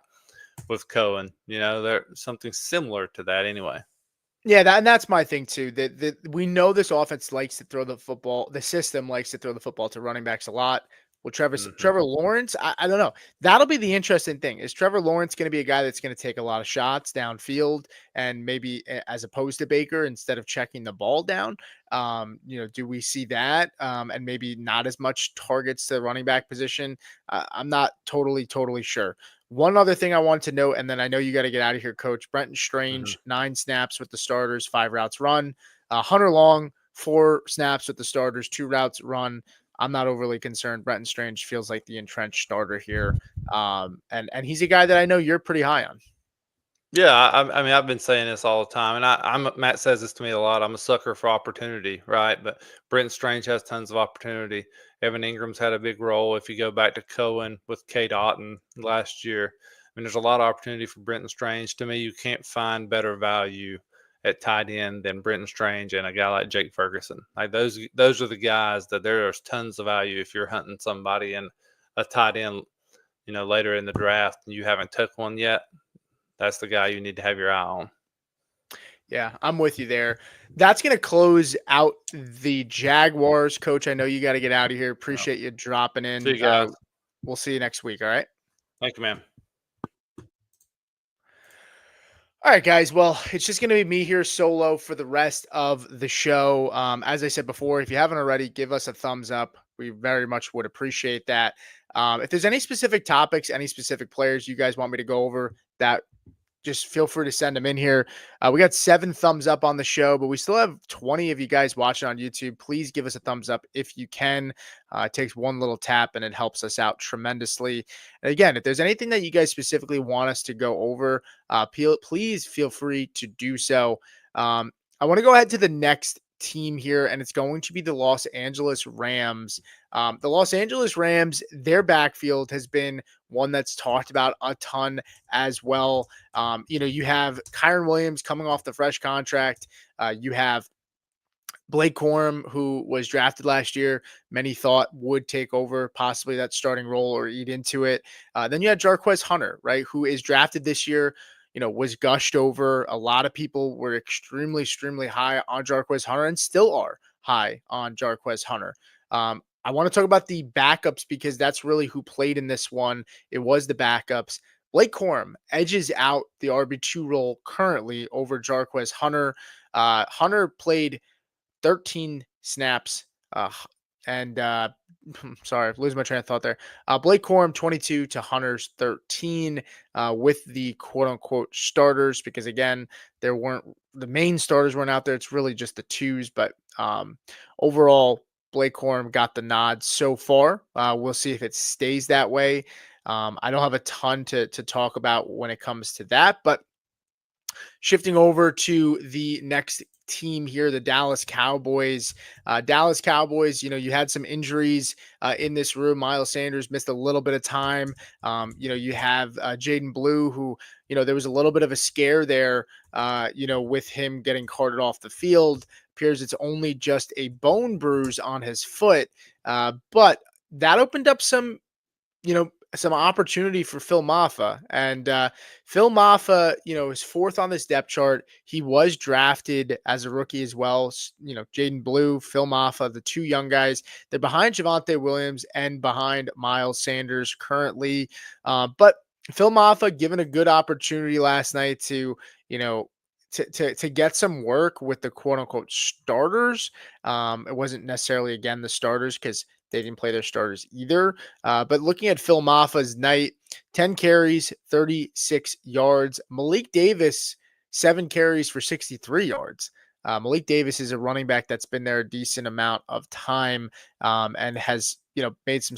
with Cohen. They're something similar to that anyway. Yeah, that's my thing too. That we know this offense likes to throw the football. The system likes to throw the football to running backs a lot. Well, Trevor Lawrence, I don't know. That'll be the interesting thing. Is Trevor Lawrence going to be a guy that's going to take a lot of shots downfield, and maybe as opposed to Baker, instead of checking the ball down? Do we see that? And maybe not as much targets to the running back position. I'm not totally sure. One other thing I wanted to note, and then I know you got to get out of here, Coach. Brenton Strange, 9 snaps with the starters, 5 routes run. Hunter Long, 4 snaps with the starters, 2 routes run. I'm not overly concerned. Brenton Strange feels like the entrenched starter here. And he's a guy that I know you're pretty high on. Yeah, I mean, I've been saying this all the time, and Matt says this to me a lot. I'm a sucker for opportunity, right? But Brenton Strange has tons of opportunity. Evan Ingram's had a big role. If you go back to Cohen with Kate Otten last year, I mean, there's a lot of opportunity for Brenton Strange. To me, you can't find better value at tight end than Brenton Strange and a guy like Jake Ferguson. Like those are the guys that there's tons of value if you're hunting somebody in a tight end, later in the draft and you haven't took one yet. That's the guy you need to have your eye on. Yeah, I'm with you there. That's going to close out the Jaguars. Coach, I know you got to get out of here. Appreciate you dropping in. See you guys. We'll see you next week. All right. Thank you, man. All right, guys. Well, it's just going to be me here solo for the rest of the show. As I said before, if you haven't already, give us a thumbs up. We very much would appreciate that. If there's any specific topics, any specific players you guys want me to go over, that just feel free to send them in here. We got 7 thumbs up on the show, but we still have 20 of you guys watching on YouTube. Please give us a thumbs up if you can. It takes one little tap and it helps us out tremendously. And again, if there's anything that you guys specifically want us to go over, please feel free to do so. I want to go ahead to the next team here, and it's going to be the Los Angeles Rams. The Los Angeles Rams, their backfield has been one that's talked about a ton as well. You have Kyren Williams coming off the fresh contract. You have Blake Corum, who was drafted last year, many thought would take over possibly that starting role or eat into it. Then you had Jarquez Hunter, right, who is drafted this year. Was gushed over. A lot of people were extremely high on Jarquez Hunter and still are high on Jarquez Hunter. I want to talk about the backups because that's really who played in this one. It was the backups. Blake Corum edges out the RB2 role currently over Jarquez Hunter. Hunter played 13 snaps sorry, losing my train of thought there. Blake Corum 22 to Hunter's 13 with the quote unquote starters, because again, the main starters weren't out there. It's really just the twos, but overall, Blake Corum got the nod so far. We'll see if it stays that way. I don't have a ton to talk about when it comes to that, but shifting over to the next team here, the Dallas Cowboys. You had some injuries in this room. Miles Sanders missed a little bit of time. You have Jayden Blue, who, there was a little bit of a scare there, with him getting carted off the field. Appears it's only just a bone bruise on his foot. But that opened up some opportunity for Phil Maffa. And Phil Maffa, is 4th on this depth chart. He was drafted as a rookie as well. Jayden Blue, Phil Maffa, the 2 young guys. They're behind Javonte Williams and behind Miles Sanders currently. But Phil Maffa given a good opportunity last night to, to get some work with the quote unquote starters. It wasn't necessarily again the starters because they didn't play their starters either. But looking at Phil Maffa's night, 10 carries, 36 yards. Malik Davis, 7 carries for 63 yards. Malik Davis is a running back that's been there a decent amount of time, and has, made some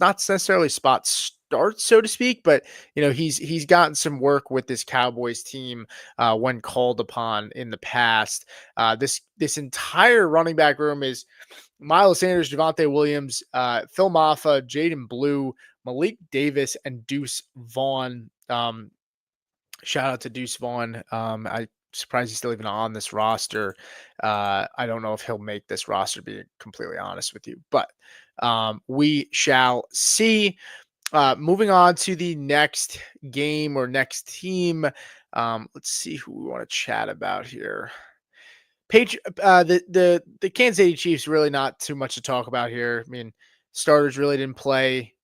not necessarily spot starts, so to speak, but he's gotten some work with this Cowboys team when called upon in the past. This entire running back room is Miles Sanders, Javonte Williams, Phil Maffa, Jayden Blue, Malik Davis, and Deuce Vaughn. Shout out to Deuce Vaughn. I surprised he's still even on this roster. I don't know if he'll make this roster, to be completely honest with you, but we shall see. Moving on to the next game or next team. Let's see who we want to chat about here. The Kansas City Chiefs, really not too much to talk about here. I mean, starters really didn't play.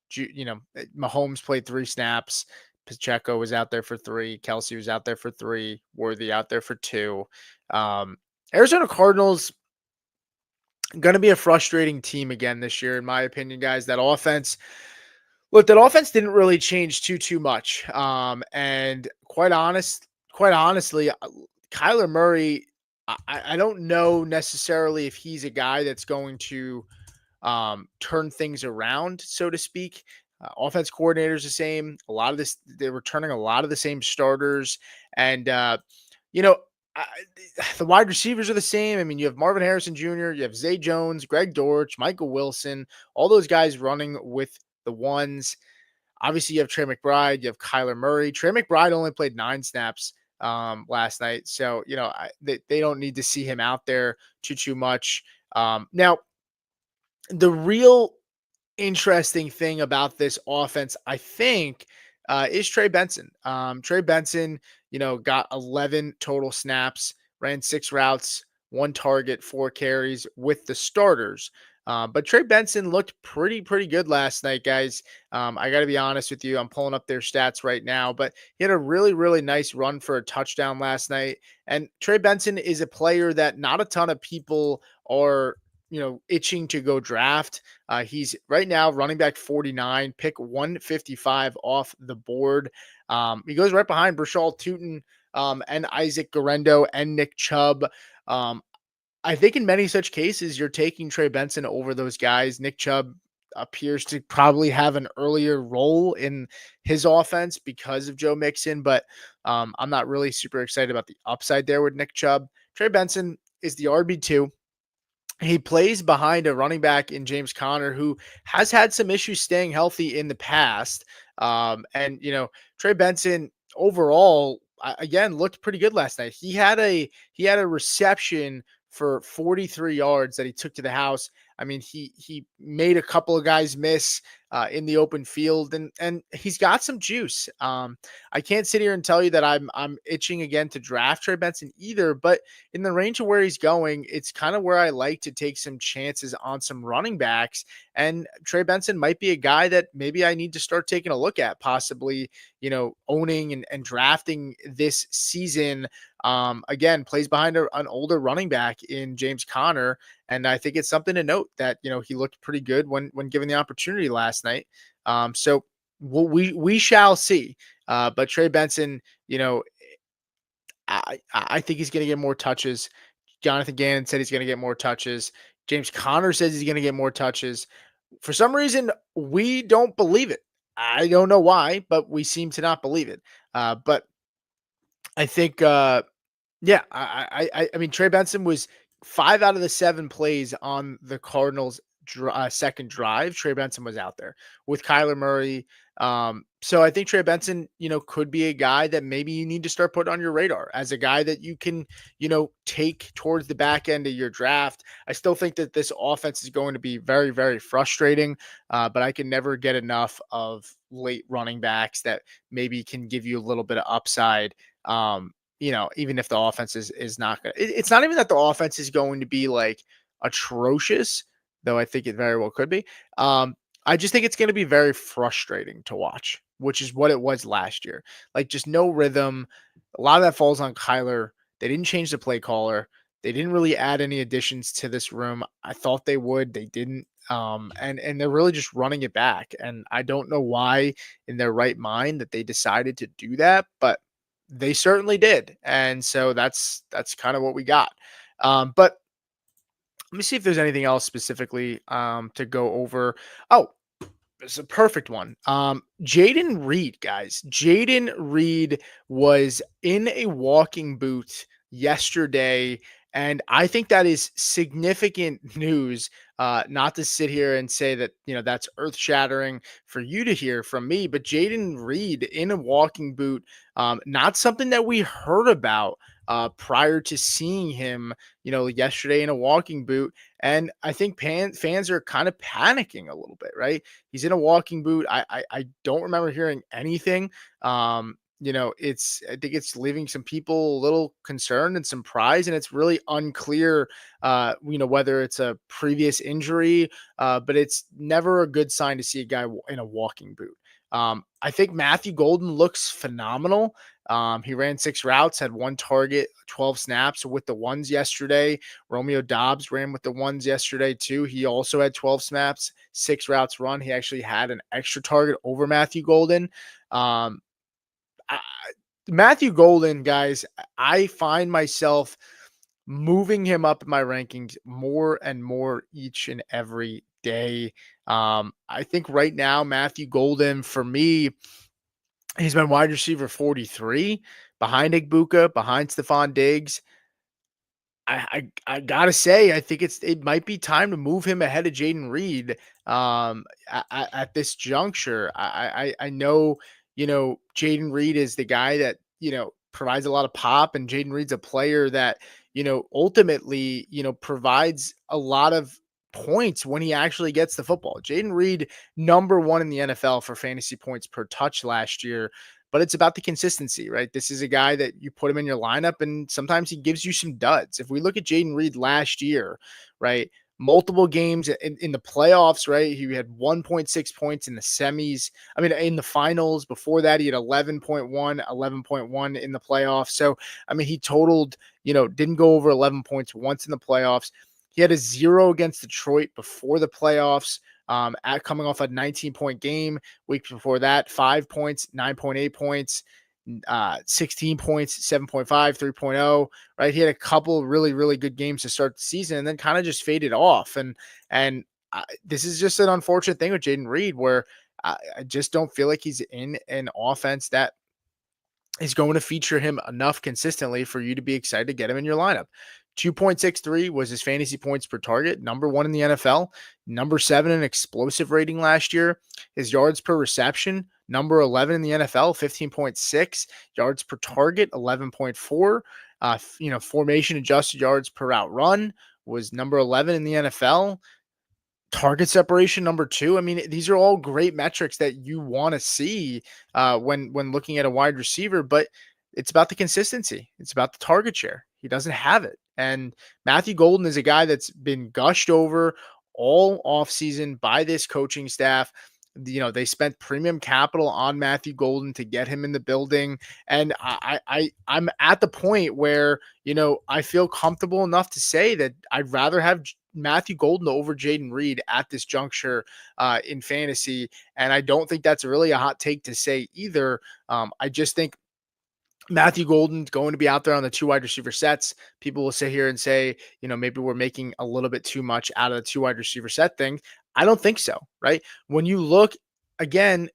Mahomes played 3 snaps. Pacheco was out there for 3. Kelsey was out there for 3. Worthy out there for 2. Arizona Cardinals, going to be a frustrating team again this year, in my opinion, guys. That offense didn't really change too much. And quite honestly, Kyler Murray, I don't know necessarily if he's a guy that's going to turn things around, so to speak. Offense coordinator's the same. They're returning a lot of the same starters, and the wide receivers are the same. I mean, you have Marvin Harrison Jr., you have Zay Jones, Greg Dortch, Michael Wilson, all those guys running with the ones. Obviously, you have Trey McBride, you have Kyler Murray. Trey McBride only played 9 snaps last night, so they don't need to see him out there too much. Now, the real interesting thing about this offense, I think, is Trey Benson. Trey Benson, got 11 total snaps, ran 6 routes, 1 target, 4 carries with the starters. But Trey Benson looked pretty good last night, guys. I got to be honest with you. I'm pulling up their stats right now, but he had a really nice run for a touchdown last night. And Trey Benson is a player that not a ton of people are itching to go draft. He's right now running back 49, pick 155 off the board. He goes right behind Brashal Tootin and Isaac Guerendo and Nick Chubb. I think in many such cases, you're taking Trey Benson over those guys. Nick Chubb appears to probably have an earlier role in his offense because of Joe Mixon, but I'm not really super excited about the upside there with Nick Chubb. Trey Benson is the RB2. He plays behind a running back in James Conner, who has had some issues staying healthy in the past. And Trey Benson overall, again, looked pretty good last night. He had a reception for 43 yards that he took to the house. I mean, he made a couple of guys miss in the open field, and he's got some juice. I can't sit here and tell you that I'm itching again to draft Trey Benson either, but in the range of where he's going, it's kind of where I like to take some chances on some running backs. And Trey Benson might be a guy that maybe I need to start taking a look at, possibly, owning and drafting this season. Again, plays behind an older running back in James Conner. And I think it's something to note that, he looked pretty good when given the opportunity last night. So we shall see. But Trey Benson, I think he's going to get more touches. Jonathan Gannon said he's going to get more touches. James Conner says he's going to get more touches. For some reason, we don't believe it. I don't know why, but we seem to not believe it. But I think, I mean, Trey Benson was 5 out of the 7 plays on the Cardinals' second drive. Trey Benson was out there with Kyler Murray. So I think Trey Benson, could be a guy that maybe you need to start putting on your radar as a guy that you can, take towards the back end of your draft. I still think that this offense is going to be very frustrating, but I can never get enough of late running backs that maybe can give you a little bit of upside. Even if the offense is not good. It's not even that the offense is going to be like atrocious, though I think it very well could be. I just think it's going to be very frustrating to watch. which is what it was last year. Like just no rhythm. A lot of that falls on Kyler. They didn't change the play caller. They didn't really add any additions to this room. I thought they would. They didn't. And they're really just running it back. And I don't know why in their right mind that they decided to do that, but they certainly did. And so that's kind of what we got. But let me see if there's anything else specifically to go over. Oh, it's a perfect one. Jayden Reed, guys. Jayden Reed was in a walking boot yesterday, and I think that is significant news. Not to sit here and say that that's earth shattering for you to hear from me, but Jayden Reed in a walking boot, not something that we heard about prior to seeing him, yesterday in a walking boot. And I think fans are kind of panicking a little bit, right? He's in a walking boot. I don't remember hearing anything. I think it's leaving some people a little concerned and surprised, and it's really unclear, whether it's a previous injury, but it's never a good sign to see a guy in a walking boot. I think Matthew Golden looks phenomenal. He ran 6 routes, had 1 target, 12 snaps with the ones yesterday. Romeo Doubs ran with the ones yesterday too. He also had 12 snaps, 6 routes run. He actually had an extra target over Matthew Golden. Matthew Golden, guys, I find myself moving him up in my rankings more and more each and every day. I think right now, Matthew Golden, for me, he's been wide receiver 43 behind Igbuka, behind Stephon Diggs. I gotta say, I think it might be time to move him ahead of Jayden Reed at this juncture. I know Jayden Reed is the guy that provides a lot of pop, and Jayden Reed's a player that ultimately provides a lot of points when he actually gets the football. Jayden Reed, number 1 in the NFL for fantasy points per touch last year. But it's about the consistency, right? This is a guy that you put him in your lineup and sometimes he gives you some duds. If we look at Jayden Reed last year, right? Multiple games in the playoffs, right? He had 1.6 points in the semis. I mean, in the finals. Before that, he had 11.1 in the playoffs. So, I mean, he totaled, didn't go over 11 points once in the playoffs. He had a 0 against Detroit before the playoffs. Coming off a 19-point game. Week before that, 5 points, 9.8 points, 16 points, 7.5, 3.0. Right, he had a couple really, really good games to start the season, and then kind of just faded off. And this is just an unfortunate thing with Jayden Reed, where I just don't feel like he's in an offense that is going to feature him enough consistently for you to be excited to get him in your lineup. 2.63 was his fantasy points per target, number 1 in the NFL, number 7 in explosive rating last year. His yards per reception, number 11 in the NFL, 15.6, yards per target, 11.4. Formation adjusted yards per route run was number 11 in the NFL. Target separation, number 2. I mean, these are all great metrics that you want to see when looking at a wide receiver, but it's about the consistency. It's about the target share. He doesn't have it. And Matthew Golden is a guy that's been gushed over all offseason by this coaching staff. They spent premium capital on Matthew Golden to get him in the building. And I'm at the point where, I feel comfortable enough to say that I'd rather have Matthew Golden over Jayden Reed at this juncture in fantasy. And I don't think that's really a hot take to say either. I just think Matthew Golden's going to be out there on the 2 wide receiver sets. People will sit here and say, maybe we're making a little bit too much out of the 2 wide receiver set thing. I don't think so, right? When you look again,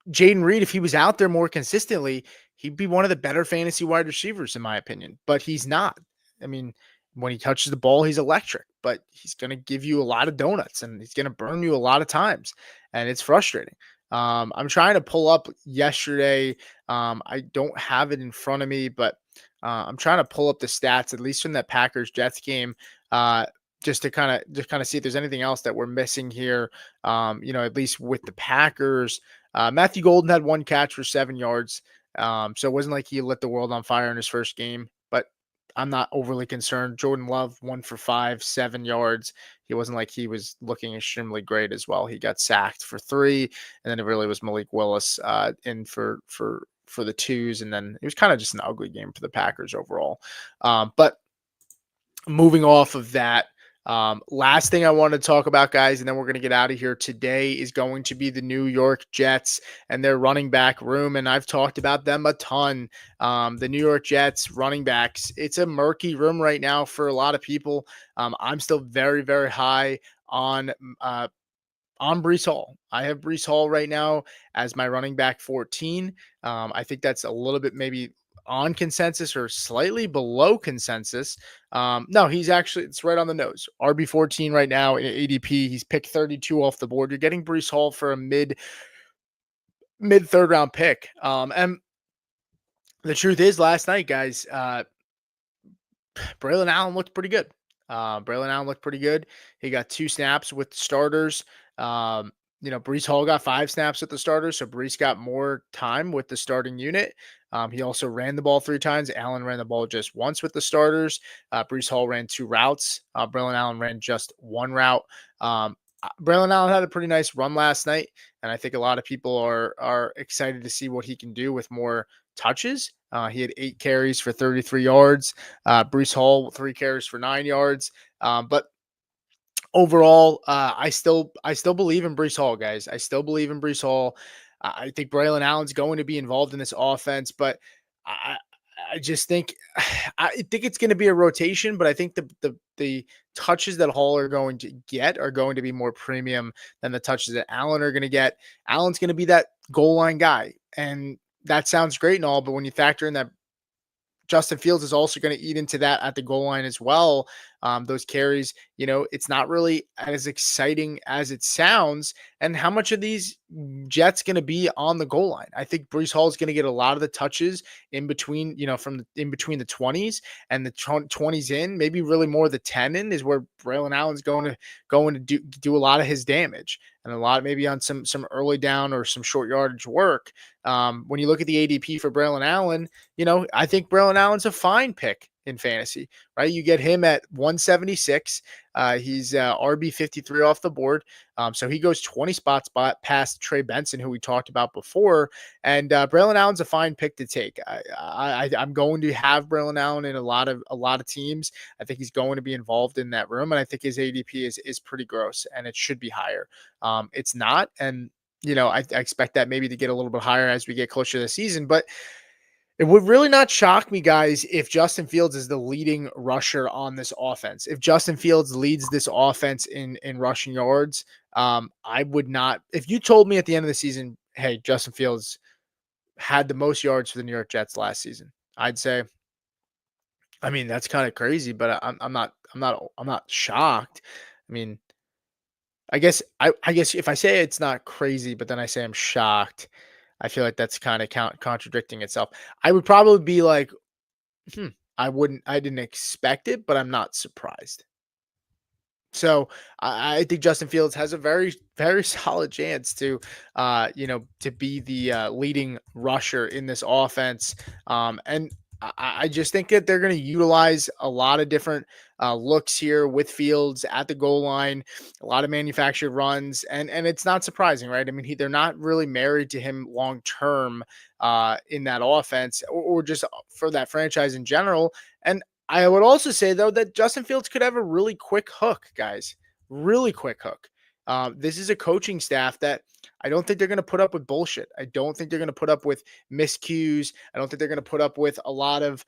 Jayden Reed, if he was out there more consistently, he'd be one of the better fantasy wide receivers, in my opinion, but he's not. I mean, when he touches the ball, he's electric, but he's going to give you a lot of donuts and he's going to burn you a lot of times. And it's frustrating. I'm trying to pull up yesterday. I don't have it in front of me, but I'm trying to pull up the stats, at least from that Packers Jets game, just to kind of see if there's anything else that we're missing here. At least with the Packers, Matthew Golden had 1 catch for 7 yards. So it wasn't like he lit the world on fire in his first game, but I'm not overly concerned. Jordan Love, 1 for 5, 7 yards. he wasn't like he was looking extremely great as well. He got sacked for 3, and then it really was Malik Willis in for the 2s, and then it was kind of just an ugly game for the Packers overall. But moving off of that, last thing I want to talk about, guys, and then we're going to get out of here today, is going to be the New York Jets and their running back room. And I've talked about them a ton. The New York Jets running backs, it's a murky room right now for a lot of people. I'm still very, very high on Breece Hall. I have Breece Hall right now as my running back 14. I think that's a little bit maybe on consensus or slightly below consensus. No, he's actually, it's right on the nose. RB 14 right now in ADP. He's picked 32 off the board. You're getting Breece Hall for a mid third round pick. And the truth is, last night, guys, Braelon Allen looked pretty good. He got 2 snaps with the starters. Breece Hall got 5 snaps with the starters, so Breece got more time with the starting unit. He also ran the ball 3 times. Allen ran the ball just once with the starters. Breece Hall ran 2 routes. Braelon Allen ran just 1 route. Braelon Allen had a pretty nice run last night, and I think a lot of people are excited to see what he can do with more touches. He had 8 carries for 33 yards. Breece Hall 3 carries for 9 yards. But overall, I still believe in Breece Hall, guys. I still believe in Breece Hall. I think Braelon Allen's going to be involved in this offense, but I just think it's going to be a rotation. But I think the touches that Hall are going to get are going to be more premium than the touches that Allen are going to get. Allen's going to be that goal line guy, and that sounds great and all, but when you factor in that Justin Fields is also going to eat into that at the goal line as well. Those carries, it's not really as exciting as it sounds. And how much of these Jets going to be on the goal line? I think Breece Hall is going to get a lot of the touches in between, in between the 20s and the 20s in, maybe really more the 10 in is where Braelon Allen's going to do a lot of his damage, and a lot maybe on some early down or some short yardage work. When you look at the ADP for Braelon Allen, I think Braelon Allen's a fine pick in fantasy, right? You get him at 176. He's RB 53 off the board. So he goes 20 spots past Trey Benson, who we talked about before. And Braelon Allen's a fine pick to take. I'm going to have Braelon Allen in a lot of teams. I think he's going to be involved in that room, and I think his ADP is pretty gross, and it should be higher. It's not, and I expect that maybe to get a little bit higher as we get closer to the season, but it would really not shock me, guys, if Justin Fields is the leading rusher on this offense. If Justin Fields leads this offense in rushing yards, I would not. If you told me at the end of the season, hey, Justin Fields had the most yards for the New York Jets last season, I'd say, I mean, that's kind of crazy, but I'm not shocked. I mean, I guess if I say it's not crazy, but then I say I'm shocked, I feel like that's kind of contradicting itself. I would probably be like, I didn't expect it, but I'm not surprised. So I think Justin Fields has a very, very solid chance to be the leading rusher in this offense. And I just think that they're going to utilize a lot of different looks here with Fields at the goal line, a lot of manufactured runs, and it's not surprising, right? I mean, they're not really married to him long term in that offense, or just for that franchise in general. And I would also say, though, that Justin Fields could have a really quick hook, guys. Really quick hook. This is a coaching staff that I don't think they're going to put up with bullshit. I don't think they're going to put up with miscues. I don't think they're going to put up with a lot of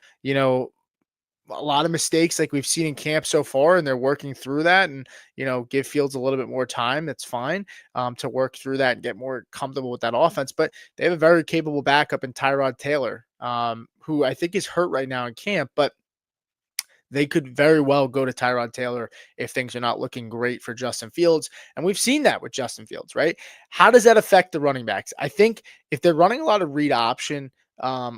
mistakes like we've seen in camp so far, and they're working through that, and, give Fields a little bit more time. That's fine to work through that and get more comfortable with that offense. But they have a very capable backup in Tyrod Taylor, who I think is hurt right now in camp, but they could very well go to Tyrod Taylor if things are not looking great for Justin Fields. And we've seen that with Justin Fields, right? How does that affect the running backs? I think if they're running a lot of read option, I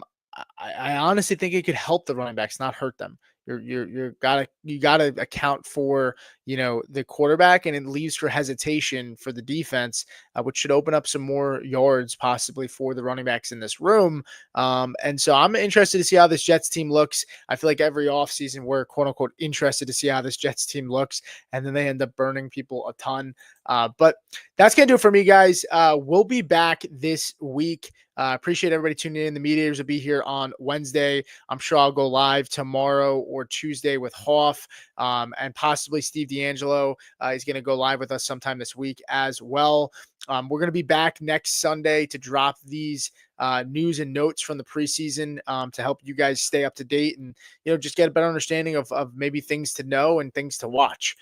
honestly think it could help the running backs, not hurt them. You gotta account for, the quarterback, and it leaves for hesitation for the defense, which should open up some more yards possibly for the running backs in this room. And so I'm interested to see how this Jets team looks. I feel like every offseason we're quote unquote interested to see how this Jets team looks, and then they end up burning people a ton. But that's going to do it for me, guys. We'll be back this week. Appreciate everybody tuning in. The mediators will be here on Wednesday. I'm sure I'll go live tomorrow or Tuesday with Hoff, and possibly Steve D'Angelo is going to go live with us sometime this week as well. We're going to be back next Sunday to drop these news and notes from the preseason to help you guys stay up to date and, just get a better understanding of maybe things to know and things to watch,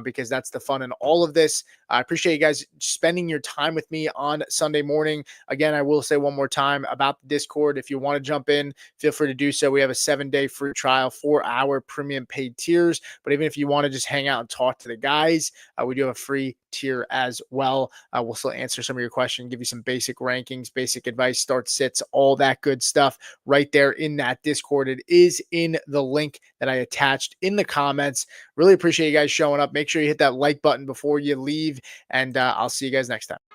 because that's the fun in all of this. I appreciate you guys spending your time with me on Sunday morning. Again, I will say one more time about the Discord. If you want to jump in, feel free to do so. We have a 7-day free trial for our premium paid tiers. But even if you want to just hang out and talk to the guys, we do have a free tier as well. We'll still answer some of your questions, give you some basic rankings, basic advice, start sits, all that good stuff right there in that Discord. It is in the link that I attached in the comments. Really appreciate you guys showing up. Make sure you hit that like button before you leave, and I'll see you guys next time.